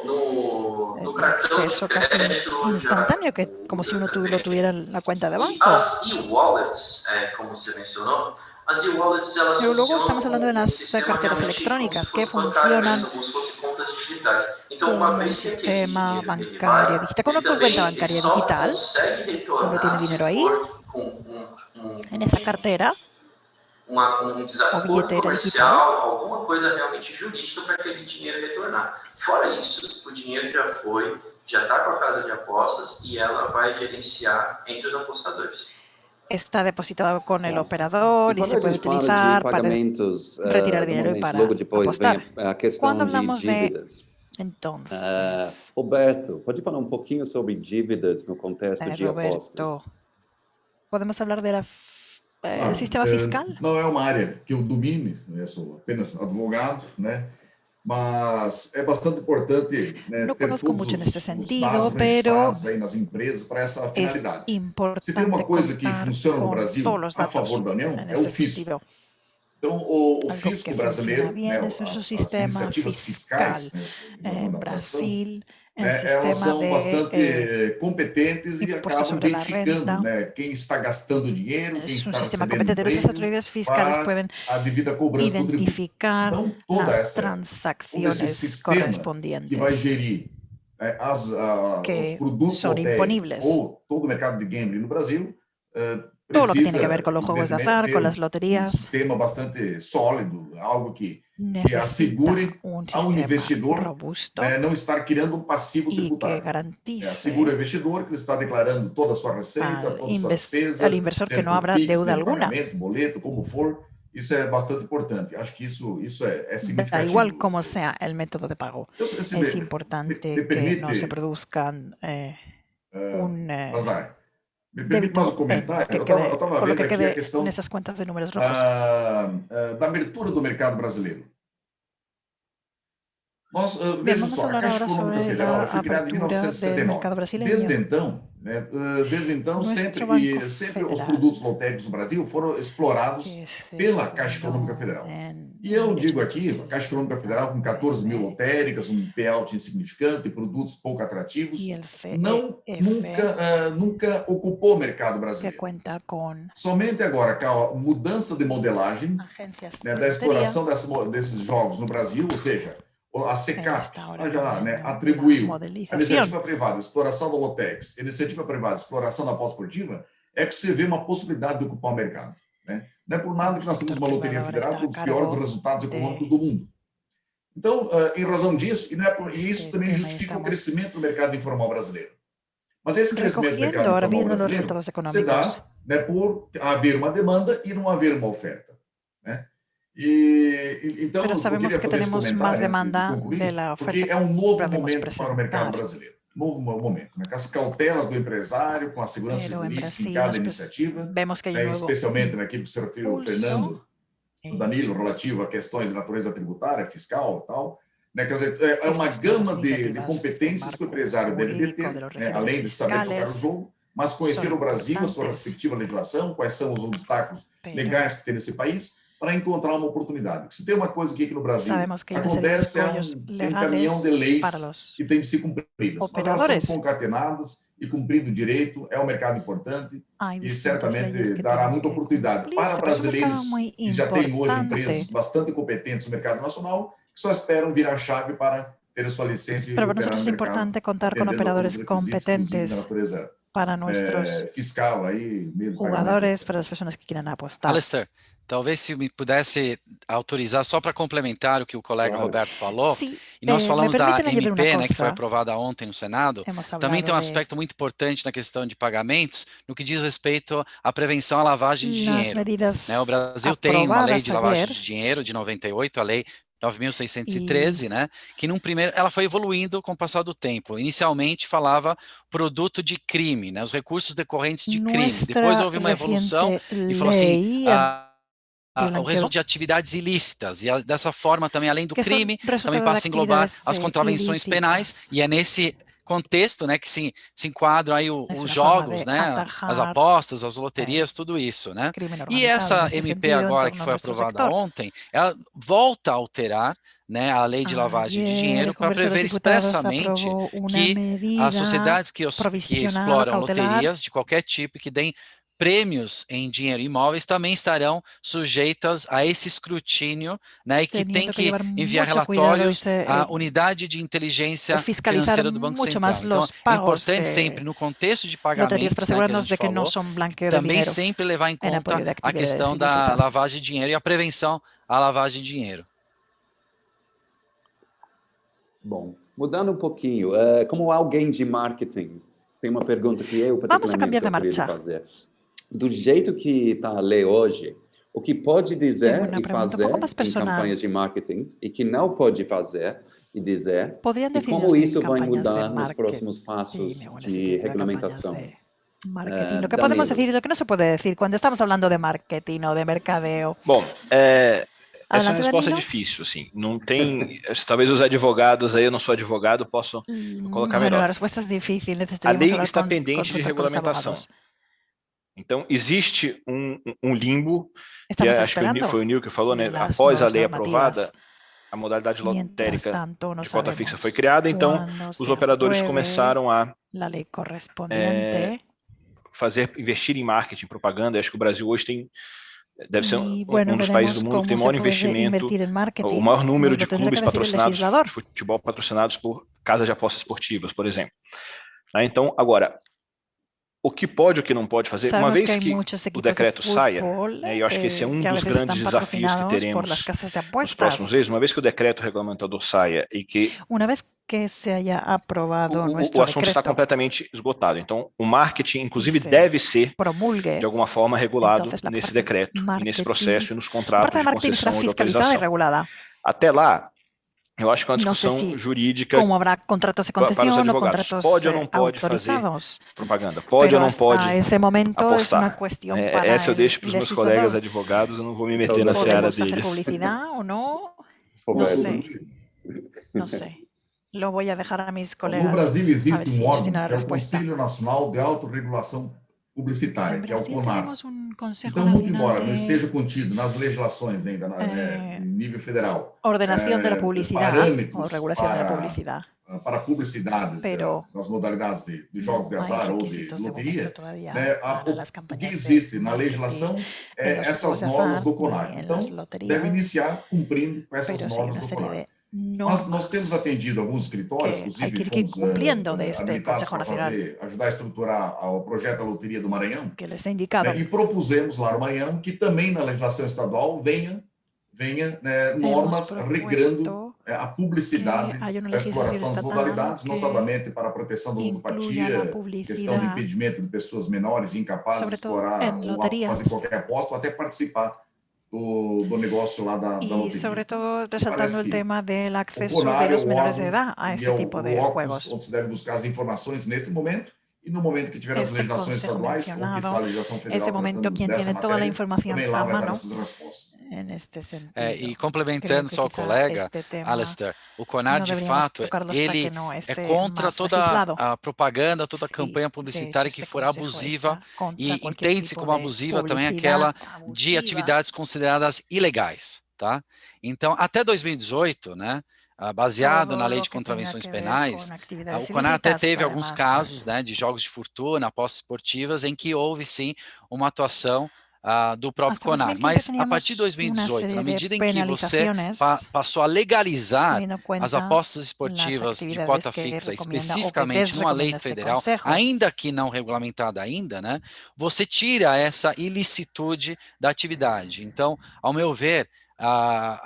No de cartão de acceso casi crédito já instantáneo, que como si uno lo tuviera en la cuenta de e banco. as e-wallets, como você mencionou, as e-wallets elas Pero luego funcionam estamos hablando de como las sistema carteras realmente como se electrónicas que fosse bancário funcionan mesmo, como se fosse contas digitais. Então, uma como un vez que aquele sistema dinheiro ele bancario vai, digital, como ele una cuenta também bancaria só digital. consegue Uno retornar tiene se dinero ahí for com en esa cartera o desacordo billetera digital. comercial, alguma coisa realmente jurídica para aquele dinheiro retornar. Fora isso, o dinheiro já foi, já está com a casa de apostas e ela vai gerenciar entre os apostadores. Está depositado con el operador y quando se a puede gente fala de utilizar para pagamentos, retirar dinero y normalmente para logo depois apostar. vem a questão Cuando de hablamos de dívidas. entonces, Roberto, pode falar um pouquinho sobre dívidas no contexto de apostas? Roberto, ¿podemos hablar del Claro, sistema fiscal? não é uma área que eu domine, eu sou apenas advogado, né? Mas é bastante importante, né, No ter conozco todos mucho en este os sentido, dados pero registrados aí nas empresas para essa es finalidade. Se tem importante uma coisa que contar funciona no con Brasil todos los a datos favor da União, en é o ese fisco. sentido. Então, o Algo fisco que brasileiro, funciona bien né, es su as sistema iniciativas fiscal. fiscais, né, nós En vamos na tradução, Brasil, el né, elas sistema são de bastante competentes e impuesto acabam sobre la identificando, renta né, quem está gastando dinheiro, quem es un está sistema recebendo competente. Nuestras emprego autoridades fiscales para pueden a devida cobrança do tributo. identificar Então, todo las esse transacciones sistema que vai correspondientes gerir os que produtos son lotéricos imponibles. ou todo o mercado de gambling no Brasil, Todo lo que tiene que precisa, ver con los juegos de evidentemente, azar, ter con las um loterías, sistema bastante sólido, algo que necesita assegure un ao sistema investidor, robusto né, não estar criando um passivo y que tributário. garantice Assegura o investidor que ele está declarando toda a sua receita, toda a sua despesa, al inversor que sendo no por habrá Pix, deuda meio de alguna. pagamento, boleto, como for. Isso é bastante importante. Acho que isso é Da significativo. igual como sea el método de pago. Se Es me importante que permite, no se produzcan un Basdar, me permite débito mais um comentário. que Eu quede, estava con lo vendo que aqui a quede questão en esas cuentas de números rojos. da abertura do mercado brasileiro. Nós, Bien, veja vamos a só, a hablar Caixa ahora Econômica sobre Federal la foi criada em apertura del 1969. mercado brasileño. Desde então Nuestro sempre Banco os Federal, produtos lotéricos no Brasil foram explorados que se pela Caixa fundó Econômica Federal. en E eu digo aqui, a 1860, Caixa Econômica Federal com 14 mil lotéricas, um payout insignificante, produtos pouco atrativos, y el FEF, nunca ocupou o mercado que brasileiro. cuenta con Somente agora, com a mudança de modelagem, agencias né, de da lotería, exploração desses jogos no Brasil, ou seja, a SECAP está ahora já también la atribuiu a modelización. iniciativa privada, exploração da Lotex, iniciativa privada, exploração da pós-esportiva, é que você vê uma possibilidade de ocupar o mercado. Né? Não é por nada que nós temos uma loteria federal com um dos piores resultados econômicos do mundo. Então, em razão disso, e isso também justifica o crescimento do mercado informal brasileiro. Mas esse crescimento do mercado informal brasileiro se dá, né, por haver uma demanda e não haver uma oferta, né? Então, eu queria fazer esse comentário antes de concluir, porque é um novo momento para o mercado brasileiro. Novo momento, né? Com as cautelas do empresário, com a segurança jurídica em cada iniciativa, né, especialmente naquilo que se referiu ao Fernando, o Danilo, relativo a questões de natureza tributária, fiscal e tal. Né? Quer dizer, é uma gama de competências que o empresário deve ter, né? Além de saber tocar o jogo, mas conhecer o Brasil, a sua respectiva legislação, quais são os obstáculos legais que tem nesse país, para encontrar uma oportunidade. Se tem uma coisa que aqui no Brasil acontece, tem um caminhão de leis que tem de ser cumpridas. Mas elas são concatenadas e cumprindo direito, é um mercado importante e certamente dará muita oportunidade para brasileiros que já têm hoje empresas bastante competentes no mercado nacional, que só esperam virar a chave para ter a sua licença e para nosotros es importante contar con operadores competentes para nuestros fiscal aí, mesmo jugadores, para as pessoas que queiram apostar. Alistair, talvez se me pudesse autorizar só para complementar o que o colega Roberto falou, e nós falamos da MP, né, que foi aprovada ontem no Senado, também tem um aspecto muito importante na questão de pagamentos, no que diz respeito à prevenção à lavagem de dinheiro. Né, o Brasil tem uma lei de lavagem de dinheiro de 98, a lei 9.613, né, que num primeiro, ela foi evoluindo com o passar do tempo. Inicialmente falava produto de crime, né, os recursos decorrentes de crime. Depois houve uma evolução e falou assim, o resultado de atividades ilícitas, e dessa forma também, além do crime, também passa a englobar as contravenções penais, e é nesse contexto, né, que se enquadram aí os jogos, né, as apostas, as loterias, tudo isso, né? E essa MP agora que foi aprovada ontem, ela volta a alterar, né, a lei de lavagem de dinheiro para prever expressamente que as sociedades que exploram loterias de qualquer tipo, que deem prêmios em dinheiro imóveis, também estarão sujeitas a esse escrutínio, né, e que tem que enviar relatórios à unidade de inteligência financeira do Banco Central. Então, é importante sempre, no contexto de pagamentos, né, que a gente falou, também sempre levar em conta a questão da lavagem de dinheiro e a prevenção à lavagem de dinheiro. Bom, mudando um pouquinho, como alguém de marketing, tem uma pergunta que eu particularmente gostaria de fazer. Do jeito que está a lei hoje, o que pode dizer e fazer em campanhas de marketing e que não pode fazer e dizer, e como isso vai mudar nos próximos passos de regulamentação. Marketing. Lo que podemos decir y lo que no se puede decir cuando estamos hablando de marketing o de mercadeo. Bom, essa resposta é difícil, assim, não tem, talvez os advogados aí, eu não sou advogado, posso colocar melhor. A resposta é difícil, a lei está pendente de regulamentação. Então, existe um limbo, que acho que foi o Nil que falou, né? Após a lei aprovada, a modalidade lotérica de cota fixa foi criada, então os operadores começaram a investir em marketing, propaganda. Acho que o Brasil hoje deve ser um dos países do mundo que tem o maior investimento, o maior número de clubes patrocinados, de futebol patrocinados por casas de apostas esportivas, por exemplo. Então, agora, o que pode e o que não pode fazer, uma vez que o decreto saia, e eu acho que esse é um dos grandes desafios que teremos nos próximos meses, uma vez que o decreto regulamentador saia e que se haya aprobado o assunto está completamente esgotado. Então, o marketing, inclusive, deve ser, de alguma forma, regulado nesse decreto, e nesse processo e nos contratos de concessão ou de autorização. Até lá, eu acho que é uma discussão jurídica para os advogados. Pode ou não pode fazer propaganda? Pode ou não pode apostar? Essa eu deixo para os meus colegas advogados, eu não vou me meter na seara deles. Não sei. Lo voy a dejar a mis colegas. No Brasil existe um órgão, que é o Conselho Nacional de Autorregulação Publicitária, que é o CONAR. Então, muito embora não esteja contido nas legislações ainda, em nível federal, ordenação da publicidade, parâmetros para a publicidade das modalidades de jogos de azar ou de loteria, o que existe na legislação é essas normas do CONAR. Então, deve iniciar cumprindo com essas normas do CONAR. Mas nós temos atendido alguns escritórios, inclusive fomos habilitados para ajudar a estruturar o projeto da Loteria do Maranhão, e propusemos lá no Maranhão que também na legislação estadual venha normas regrando a publicidade da exploração das modalidades, notadamente para a proteção da ludopatia, questão de impedimento de pessoas menores incapazes de explorar ou fazer qualquer aposta ou até participar do negócio lá da loteria. Y sobre todo resaltando el tema del acceso de los menores de edad a ese tipo de juegos. Onde se deve buscar as informações nesse momento. E no momento que tiver as legislações estaduais, ou que está a legislação federal, ese momento quien tiene toda la información a mano en este sentido. E complementando só o colega, Alistair, o CONAR, de fato, ele é contra toda a propaganda, toda a campanha publicitária que for abusiva, e entende-se como abusiva também aquela de atividades consideradas ilegais, tá? Então, até 2018, né? Baseado na lei de contravenções penais, o CONAR até teve alguns casos, né, de jogos de fortuna, apostas esportivas, em que houve sim uma atuação do próprio CONAR. Mas a partir de 2018, na medida em que você passou a legalizar as apostas esportivas de cota fixa, especificamente numa lei federal, ainda que não regulamentada ainda, né, você tira essa ilicitude da atividade. Então, ao meu ver,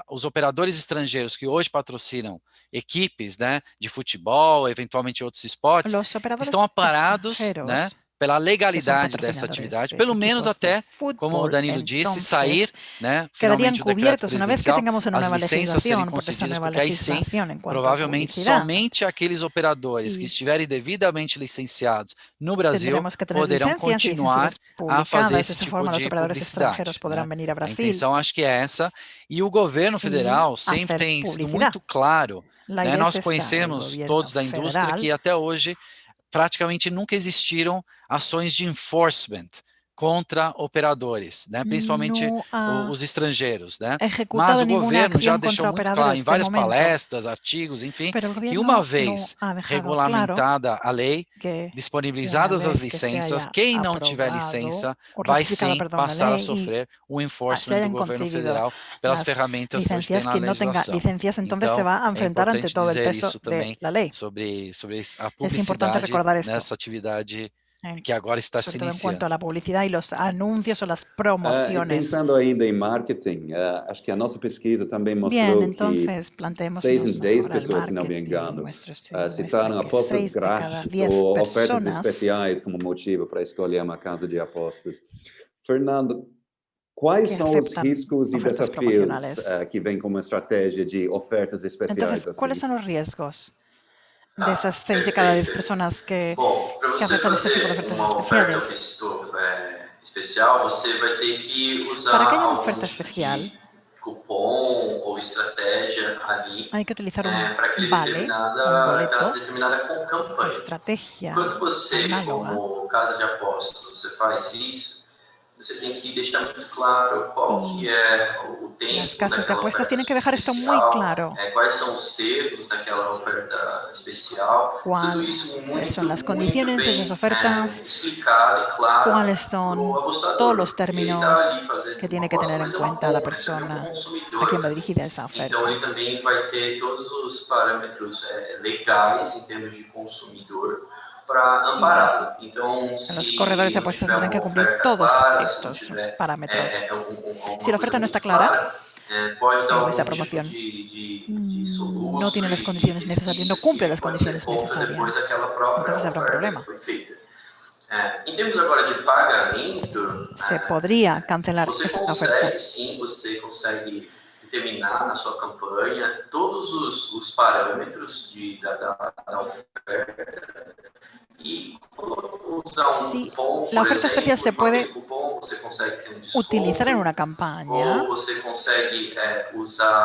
os operadores estrangeiros que hoje patrocinam equipes, né, de futebol, eventualmente outros esportes, estão amparados, né, pela legalidade dessa atividade, pelo menos até, como o Danilo disse, sair, né, finalmente o decreto presidencial, as licenças serem concedidas, porque aí sim, provavelmente somente aqueles operadores que estiverem devidamente licenciados no Brasil poderão continuar a fazer esse tipo de publicidade. Né? A intenção acho que é essa, e o governo federal sempre tem sido muito claro, né? Nós conhecemos todos da indústria que até hoje praticamente nunca existiram ações de enforcement contra operadores, né? Principalmente os estrangeiros, né? Mas o governo já deixou muito claro em várias palestras, artigos, enfim, que uma vez regulamentada a lei, disponibilizadas as licenças, quem não tiver licença vai sim passar a sofrer o enforcement do governo federal pelas ferramentas que hoje tem na legislação. Então, é importante dizer isso também sobre a publicidade nessa atividade que agora está se iniciando. En cuanto a la publicidad y los anuncios o las promociones. Pensando ainda em marketing, acho que a nossa pesquisa também mostrou que 6 em 10 pessoas, se não me engano, citaram apostas grátis ou ofertas especiais como motivo para escolher uma casa de apostas. Fernando, quais são os riscos e desafios que vêm como estratégia de ofertas especiais? Entonces, ¿cuáles son los riesgos de esas 6 de cada 10 personas que aceptan este tipo de ofertas especiales? Especial, você vai ter que usar Para que haya una oferta especial, cupom ou estratégia ali hay que utilizar para aquela determinada campanha. Estratégia quando você, como casa de apostas, você faz isso, você tem que deixar muito claro qual que é o tempo. Las casas de apuestas tienen que dejar esto muy claro. Quais são os termos daquela oferta especial. Tudo isso muito, son las condiciones de esas ofertas, explicado e claro. Cuáles son todos los términos que tiene que tener en cuenta la persona a quien va dirigida esa oferta. Então ele também vai ter todos os parâmetros legais em termos de consumidor para ampararlo. Entonces, los corredores de apuestas tendrán que cumplir todos estos parámetros. Si la oferta no está clara, esa promoción no tiene las condiciones necesarias, no cumple las condiciones necesarias. Entonces habrá un problema. Em termos agora de pagamento, se podría cancelar esa oferta. Sim, você consegue determinar na sua campanha todos os parâmetros da oferta. Sí, la oferta especial se puede utilizar en una campaña,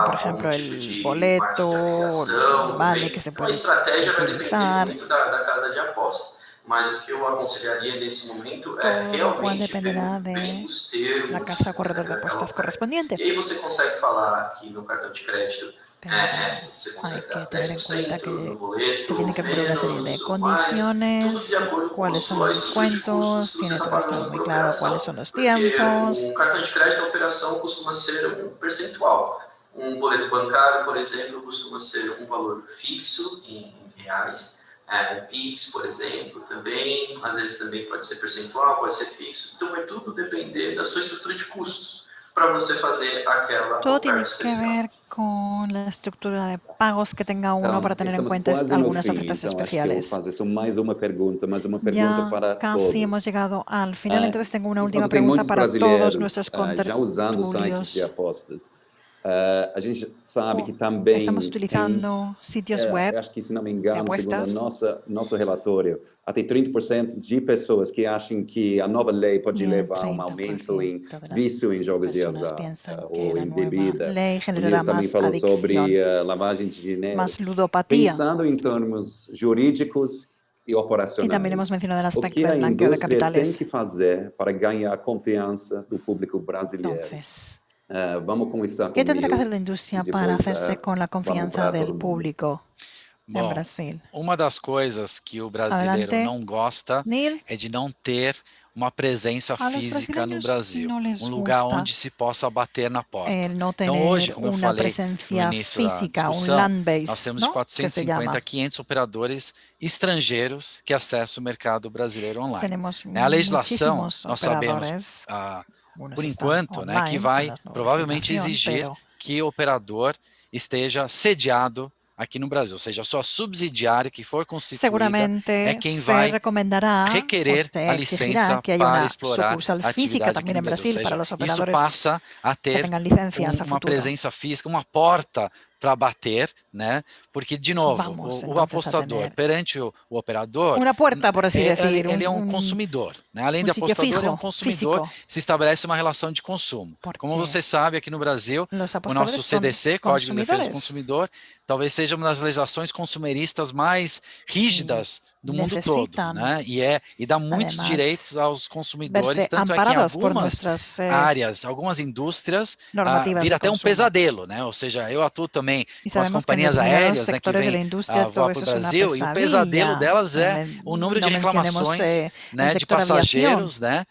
por ejemplo, el boleto, vale, que se puede utilizar. Mas o que eu aconselharia nesse momento é realmente dependerá de la casa corredor de apuestas correspondiente. E aí você consegue falar que no cartão de crédito você hay consegue que tener en cuenta que no boleto, se tiene que cumplir una serie de condiciones, cuáles son los descuentos, tiene todo esto muy claro, cuáles son los tiempos. O cartão de crédito, a operação costuma ser um percentual. Boleto bancário, por exemplo, costuma ser um valor fixo em reais. Um PIX, por exemplo, também, às vezes também pode ser percentual, pode ser fixo. Então vai tudo depender da sua estrutura de custos. para você fazer aquela Todo oferta tiene especial. que ver con la estructura de pagos que tenga uno para tener en cuenta algunas ofertas especiales. Acho que eu faço mais uma pergunta, mas uma pergunta Ya para casi todos. hemos llegado al final, entonces tengo una última Enquanto tem pregunta muitos para todos brasileiros nuestros já usando sites de contertulios. apostas, a gente sabe que também Estamos tem, utilizando sitios web acho que, se não me de engano, segundo apuestas. nosso relatório, até 30% de pessoas que acham que a nova lei pode Y el levar a um aumento em 30% de las vício em jogos de personas azar piensan ou que la em nueva bebida. ley O generará Nils também más falou adicción, sobre lavagem de dinheiro. más ludopatía. Pensando em termos jurídicos e Y también hemos operacionais, mencionado el o aspecto que a del blanqueo de indústria tem capitales. que fazer para ganhar a confiança do público brasileiro? Entonces, Vamos começar com ¿qué tendría que hacer Nils la e industria para depois hacerse con la vamos confianza para del todo mundo. público en Bom, Brasil? uma das coisas que o brasileiro Adelante, não gosta Neil. é de não ter uma presença A los física no brasileños Brasil, no les lugar gusta onde se possa bater na porta. el no Então hoje, tener como eu una falei no presencia início da física, un discussão, land nós base, temos de ¿no? Que se 450 llama. a 500 operadores estrangeiros que acessam o mercado brasileiro online. Tenemos A legislação, muchísimos nós sabemos, operadores, por algunos están enquanto, né, que online vai con la nueva provavelmente legislación, exigir pero que o operador esteja sediado aqui no Brasil, ou seja, a sua subsidiária que for constituída seguramente é quem se vai recomendará o requerer se a exigirá licença que haya para una explorar sucursal a física atividade aqui también no en Brasil. Ou Brasil para seja, los isso operadores passa a que ter tengan licencias a uma futuro. presença física, uma porta para bater, né? Porque, de novo, Vamos o entonces a apostador tener perante o operador, una puerta, por así decir, ele é um consumidor, né? Além de un sitio apostador, é um fijo, consumidor, físico, se estabelece uma relação de consumo. Como porque você sabe, aqui no Brasil, los o nosso apostadores son CDC, Código de Defesa do consumidores Consumidor, talvez seja uma das legislações consumeristas mais rígidas do mundo todo, necesitan, né? E dá muitos además, direitos aos consumidores, verse tanto é que em amparados por algumas nuestras áreas, algumas indústrias, normativas vira de até um consumo. pesadelo, né? Ou seja, eu atuo também Y com as sabemos que en companhias determinados aéreas, né, que sectores de la vêm industria voar todo para o eso es una Brasil, e o pesadelo pesadilla. delas é o número de No mencionemos reclamações, né, el de sector aviación. passageiros, né,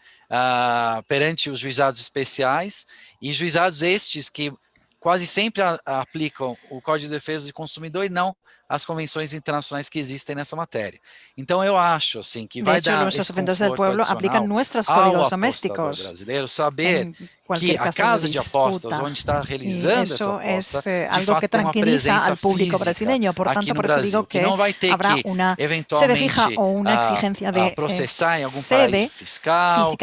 perante os juizados especiais, e juizados estes que quase sempre aplicam o Código de Defesa do Consumidor e não as convenções internacionais que existem nessa matéria. Então eu acho assim que vai dar esse conforto adicional ao apostador brasileiro saber que a casa de apostas onde está realizando essa aposta de fato tem uma presença física aqui no Brasil, que não vai ter que eventualmente processar em algum paraíso fiscal, ou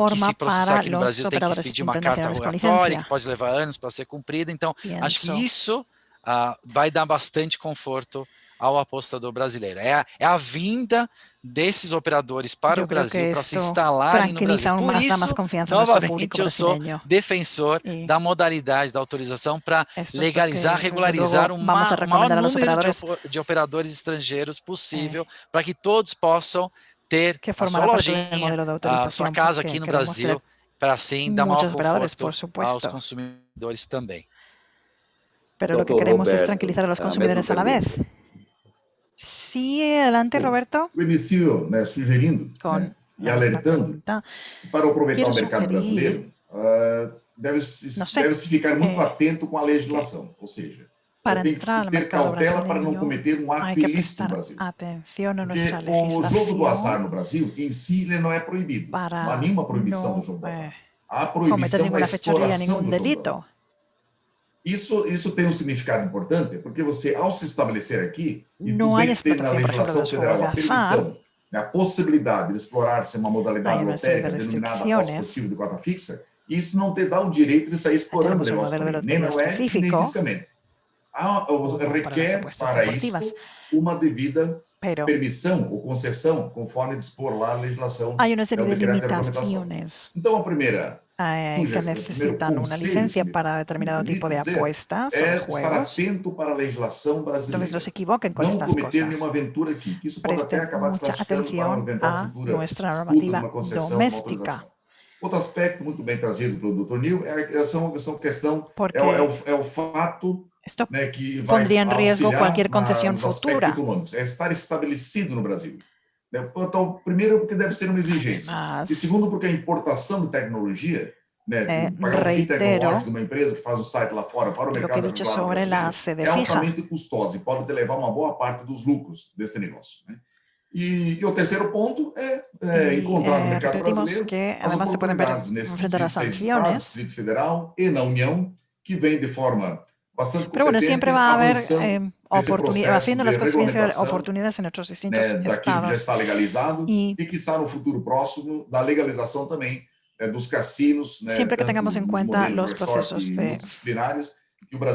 que se processar aqui no Brasil tem que expedir uma carta rogatória que pode levar anos para ser cumprida. Então acho que isso vai dar bastante conforto ao apostador brasileiro. É a vinda desses operadores para o Brasil, para se instalarem no Brasil. Por isso, novamente, eu sou defensor da modalidade da autorização para legalizar, regularizar o maior número de operadores estrangeiros possível, para que todos possam ter a sua lojinha, a sua casa aqui no Brasil, para assim dar maior conforto aos consumidores também. Pero lo que queremos es tranquilizar a los consumidores a la vez. Sí, adelante, Roberto. Eu inicio, né, sugerindo e alertando para aproveitar o mercado brasileiro, deve-se ficar muito atento com a legislação, ou seja, tem que ter cautela para não cometer um ato ilícito no Brasil. Porque o jogo do azar no Brasil, em si, ele não é proibido. Não há nenhuma proibição do jogo do azar. Há proibição da exploração do jogo do azar. Isso tem um significado importante, porque você, ao se estabelecer aqui, e tu vê que tem na legislação federal a permissão, a possibilidade de explorar-se uma modalidade lotérica denominada aposta esportiva de cota fixa, isso não te dá o direito de sair explorando o negócio, nem na web, nem fisicamente. Requer para isso uma devida permissão ou concessão, conforme dispor lá a legislação. Hay una serie de limitaciones. Então, a primeira que necesitan una licencia para determinado tipo de apuestas o juegos. Estar atento para a legislação brasileira. Entonces no se equivoquen con estas cosas. Nenhuma aventura aqui, que isso pode até acabar desclassificando para uma eventual futura nuestra normativa doméstica. Outro aspecto muito bem trazido pelo Dr. Neil é o fato Esto que vai pondría en riesgo cualquier concesión futura. É estar estabelecido no Brasil. Então, primeiro, porque deve ser uma exigência. E segundo, porque a importação de tecnologia, pagar um fee tecnológico de uma empresa que faz o site lá fora para o mercado brasileiro, é altamente custosa e pode te levar uma boa parte dos lucros desse negócio. E o terceiro ponto é encontrar no mercado brasileiro as oportunidades nesses 26 estados, Distrito Federal e na União, que vem de forma bastante competente, avançando nesse processo de regulamentação, daquilo que já está legalizado e que está no futuro próximo da legalização também dos cassinos, siempre que tengamos en cuenta los procesos de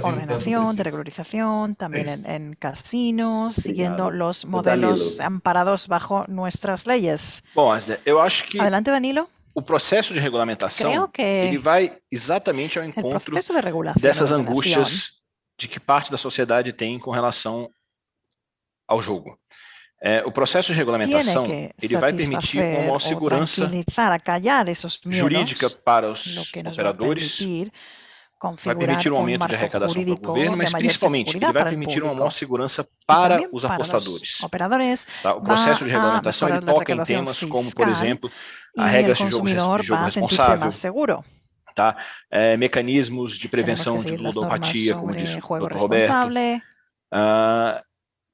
ordenación, de regularización, también en casinos, siguiendo los modelos amparados bajo nuestras leyes. Bom, eu acho que Adelante, Danilo. O processo de regulamentação ele vai exatamente ao encontro dessas angústias de que parte da sociedade tem com relação ao jogo. O processo de regulamentação ele vai permitir uma maior segurança jurídica para os operadores, vai permitir um aumento de arrecadação para o governo, mas principalmente ele vai permitir uma maior segurança para os apostadores. Tá? O processo de regulamentação ele toca em temas como, por exemplo, as regras de jogo responsável, tá? Mecanismos de prevenção de ludopatia, como disse o Dr. Roberto,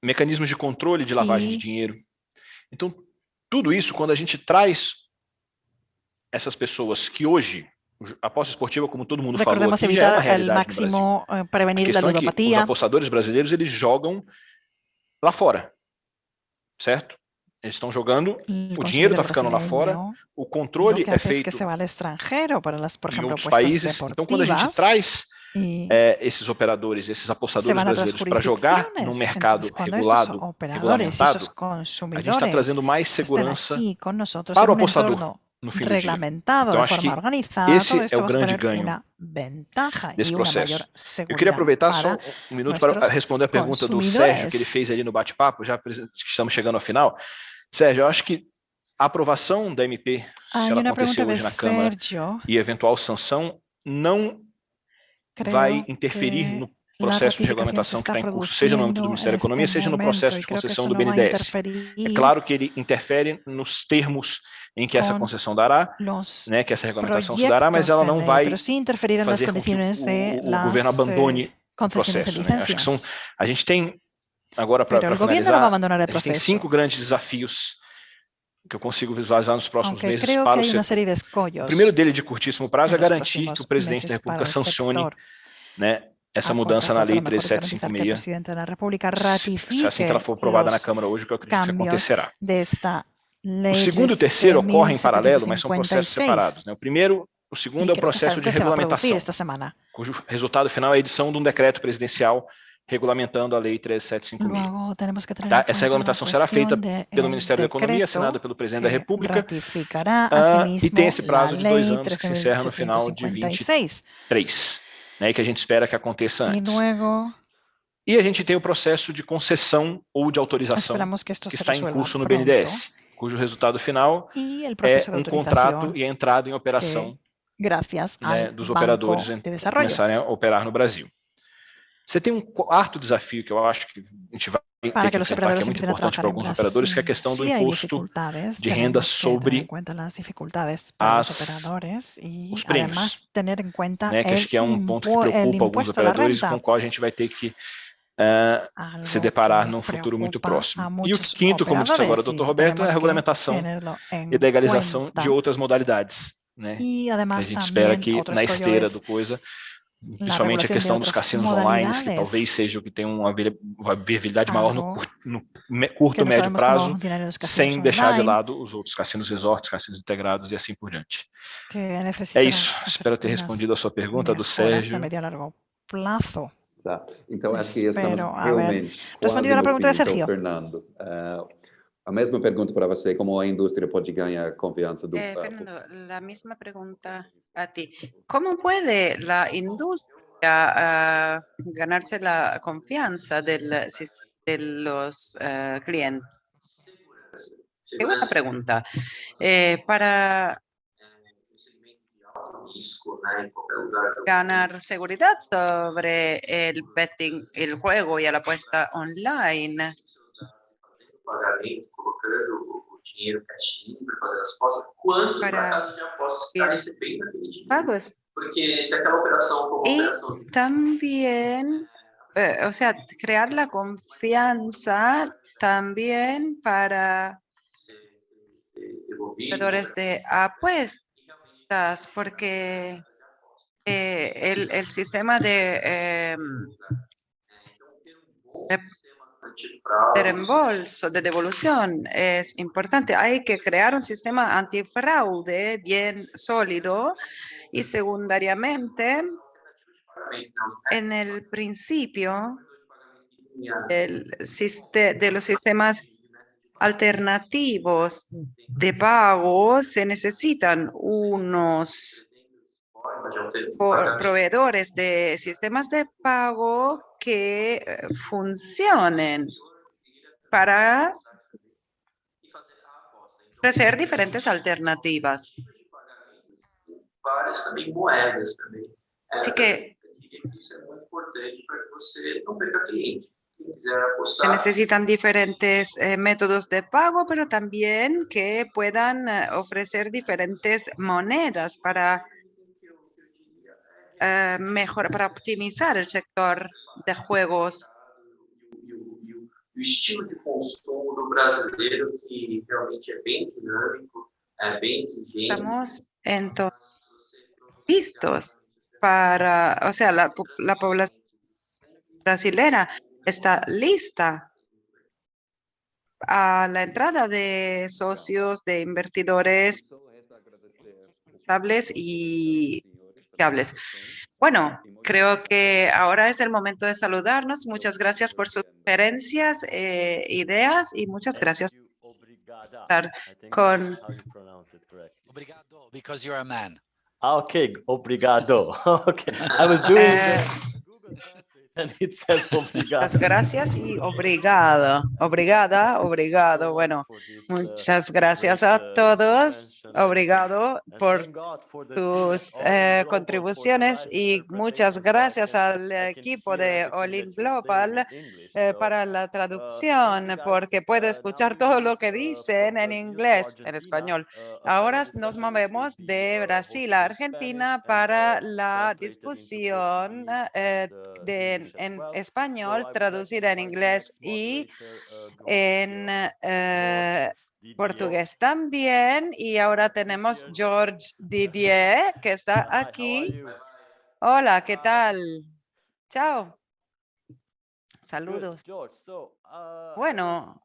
mecanismos de controle de lavagem de dinheiro. Então, tudo isso, quando a gente traz essas pessoas que hoje a aposta esportiva, como todo mundo falou, aqui já é uma realidade no Brasil. A questão é que os apostadores brasileiros, eles jogam lá fora, certo? Eles estão jogando, o dinheiro está ficando lá fora, o controle é feito em outros países. Então, quando a gente traz esses operadores, esses apostadores brasileiros para jogar num mercado regulado, regulamentado, a gente está trazendo mais segurança para o apostador. No fim do dia. Então, acho que esse é o grande ganho desse processo. Eu queria aproveitar só um minuto para responder a pergunta do Sérgio, que ele fez ali no bate-papo, já que estamos chegando ao final. Sérgio, eu acho que a aprovação da MP, se ela acontecer hoje na Câmara, e eventual sanção, não vai interferir no processo de regulamentação que está em curso, seja no âmbito do Ministério da Economia, seja no processo de concessão do BNDES. É claro que ele interfere nos termos em que essa concessão dará, né, que essa regulamentação se dará, mas ela não vai fazer com que o governo abandone o processo. Né? Acho que a gente tem, agora para finalizar, a gente tem 5 grandes desafios que eu consigo visualizar nos próximos meses para o setor. O primeiro dele, de curtíssimo prazo, é garantir que o presidente da República sancione, né, essa mudança na Lei 13756, se assim que ela for aprovada na Câmara hoje, o que eu acredito que acontecerá. O segundo e o terceiro ocorrem em paralelo, mas são processos separados. Né? O segundo é o processo de regulamentação, cujo resultado final é a edição de um decreto presidencial regulamentando a Lei 13756. Tá? Essa regulamentação será feita pelo Ministério da Economia, assinada pelo Presidente da República, e tem esse prazo de 2 anos que se encerra no final de 2023, né, e que a gente espera que aconteça antes. E a gente tem o processo de concessão ou de autorização que está em curso no BNDES, cujo resultado final é um contrato e a entrada em operação, né, dos operadores começarem a operar no Brasil. Você tem um quarto desafio que eu acho que a gente vai ter que enfrentar, que é muito importante para alguns operadores, que é a questão do imposto de renda sobre os prêmios, né, que acho que é um ponto que preocupa alguns operadores e com o qual a gente vai ter que se deparar num futuro muito próximo. E o quinto, como disse agora o Dr. Roberto, é a regulamentação e legalização de outras modalidades, né? A gente espera que na esteira do coisa, principalmente a questão dos cassinos online, que talvez seja o que tem uma viabilidade maior no curto, médio prazo, sem deixar de lado os outros cassinos resorts, cassinos integrados e assim por diante. É isso. Espero ter respondido a sua pergunta, do Sérgio. Tá. Então, acho que estamos realmente respondido a pergunta de Sergio. Fernando, a mesma pergunta para você, como a indústria pode ganhar confiança do... Fernando, a mesma pergunta a ti. Como pode a indústria ganarse a confiança de los clientes? Segunda pergunta. Para ganar seguridad sobre el betting, el juego y la apuesta online. Pagamento, colocando o dinheiro caixinho para fazer as apostas, quanto para a casa de apostas está recebendo aquele dinheiro. Pagos. Porque se aquela operação for uma operação también, o sea, crear la confianza también para jugadores de apuestas, porque el sistema de reembolso, de devolución es importante. Hay que crear un sistema antifraude bien sólido y secundariamente, en el principio de los sistemas alternativos de pago se necesitan unos proveedores de sistemas de pago que funcionen para ofrecer diferentes alternativas. Así que se necesitan diferentes métodos de pago, pero también que puedan ofrecer diferentes monedas para mejorar, para optimizar el sector de juegos. O estilo de consumo do brasileiro, que realmente é bem dinâmico, é bem exigente. Estamos entonces listos para, o sea, la población brasilera está lista a la entrada de socios, de invertidores estables y fiables. Bueno, creo que ahora es el momento de saludarnos. Muchas gracias por sus sugerencias, ideas y muchas gracias por estar con... Obrigado, because you're a man. Okay, obrigado. Okay, I was doing Google and it says obrigado. Muchas gracias y obrigado. Obrigado. Bueno, muchas gracias a todos. Obrigado por tus contribuciones y muchas gracias al equipo de Olin Global para la traducción, porque puedo escuchar todo lo que dicen en inglés, en español. Ahora nos movemos de Brasil a Argentina para la discusión en español, traducida en inglés y en portugués también. Y ahora tenemos George Didier, que está aquí. Hola, ¿qué tal? Chao. Saludos. Bueno,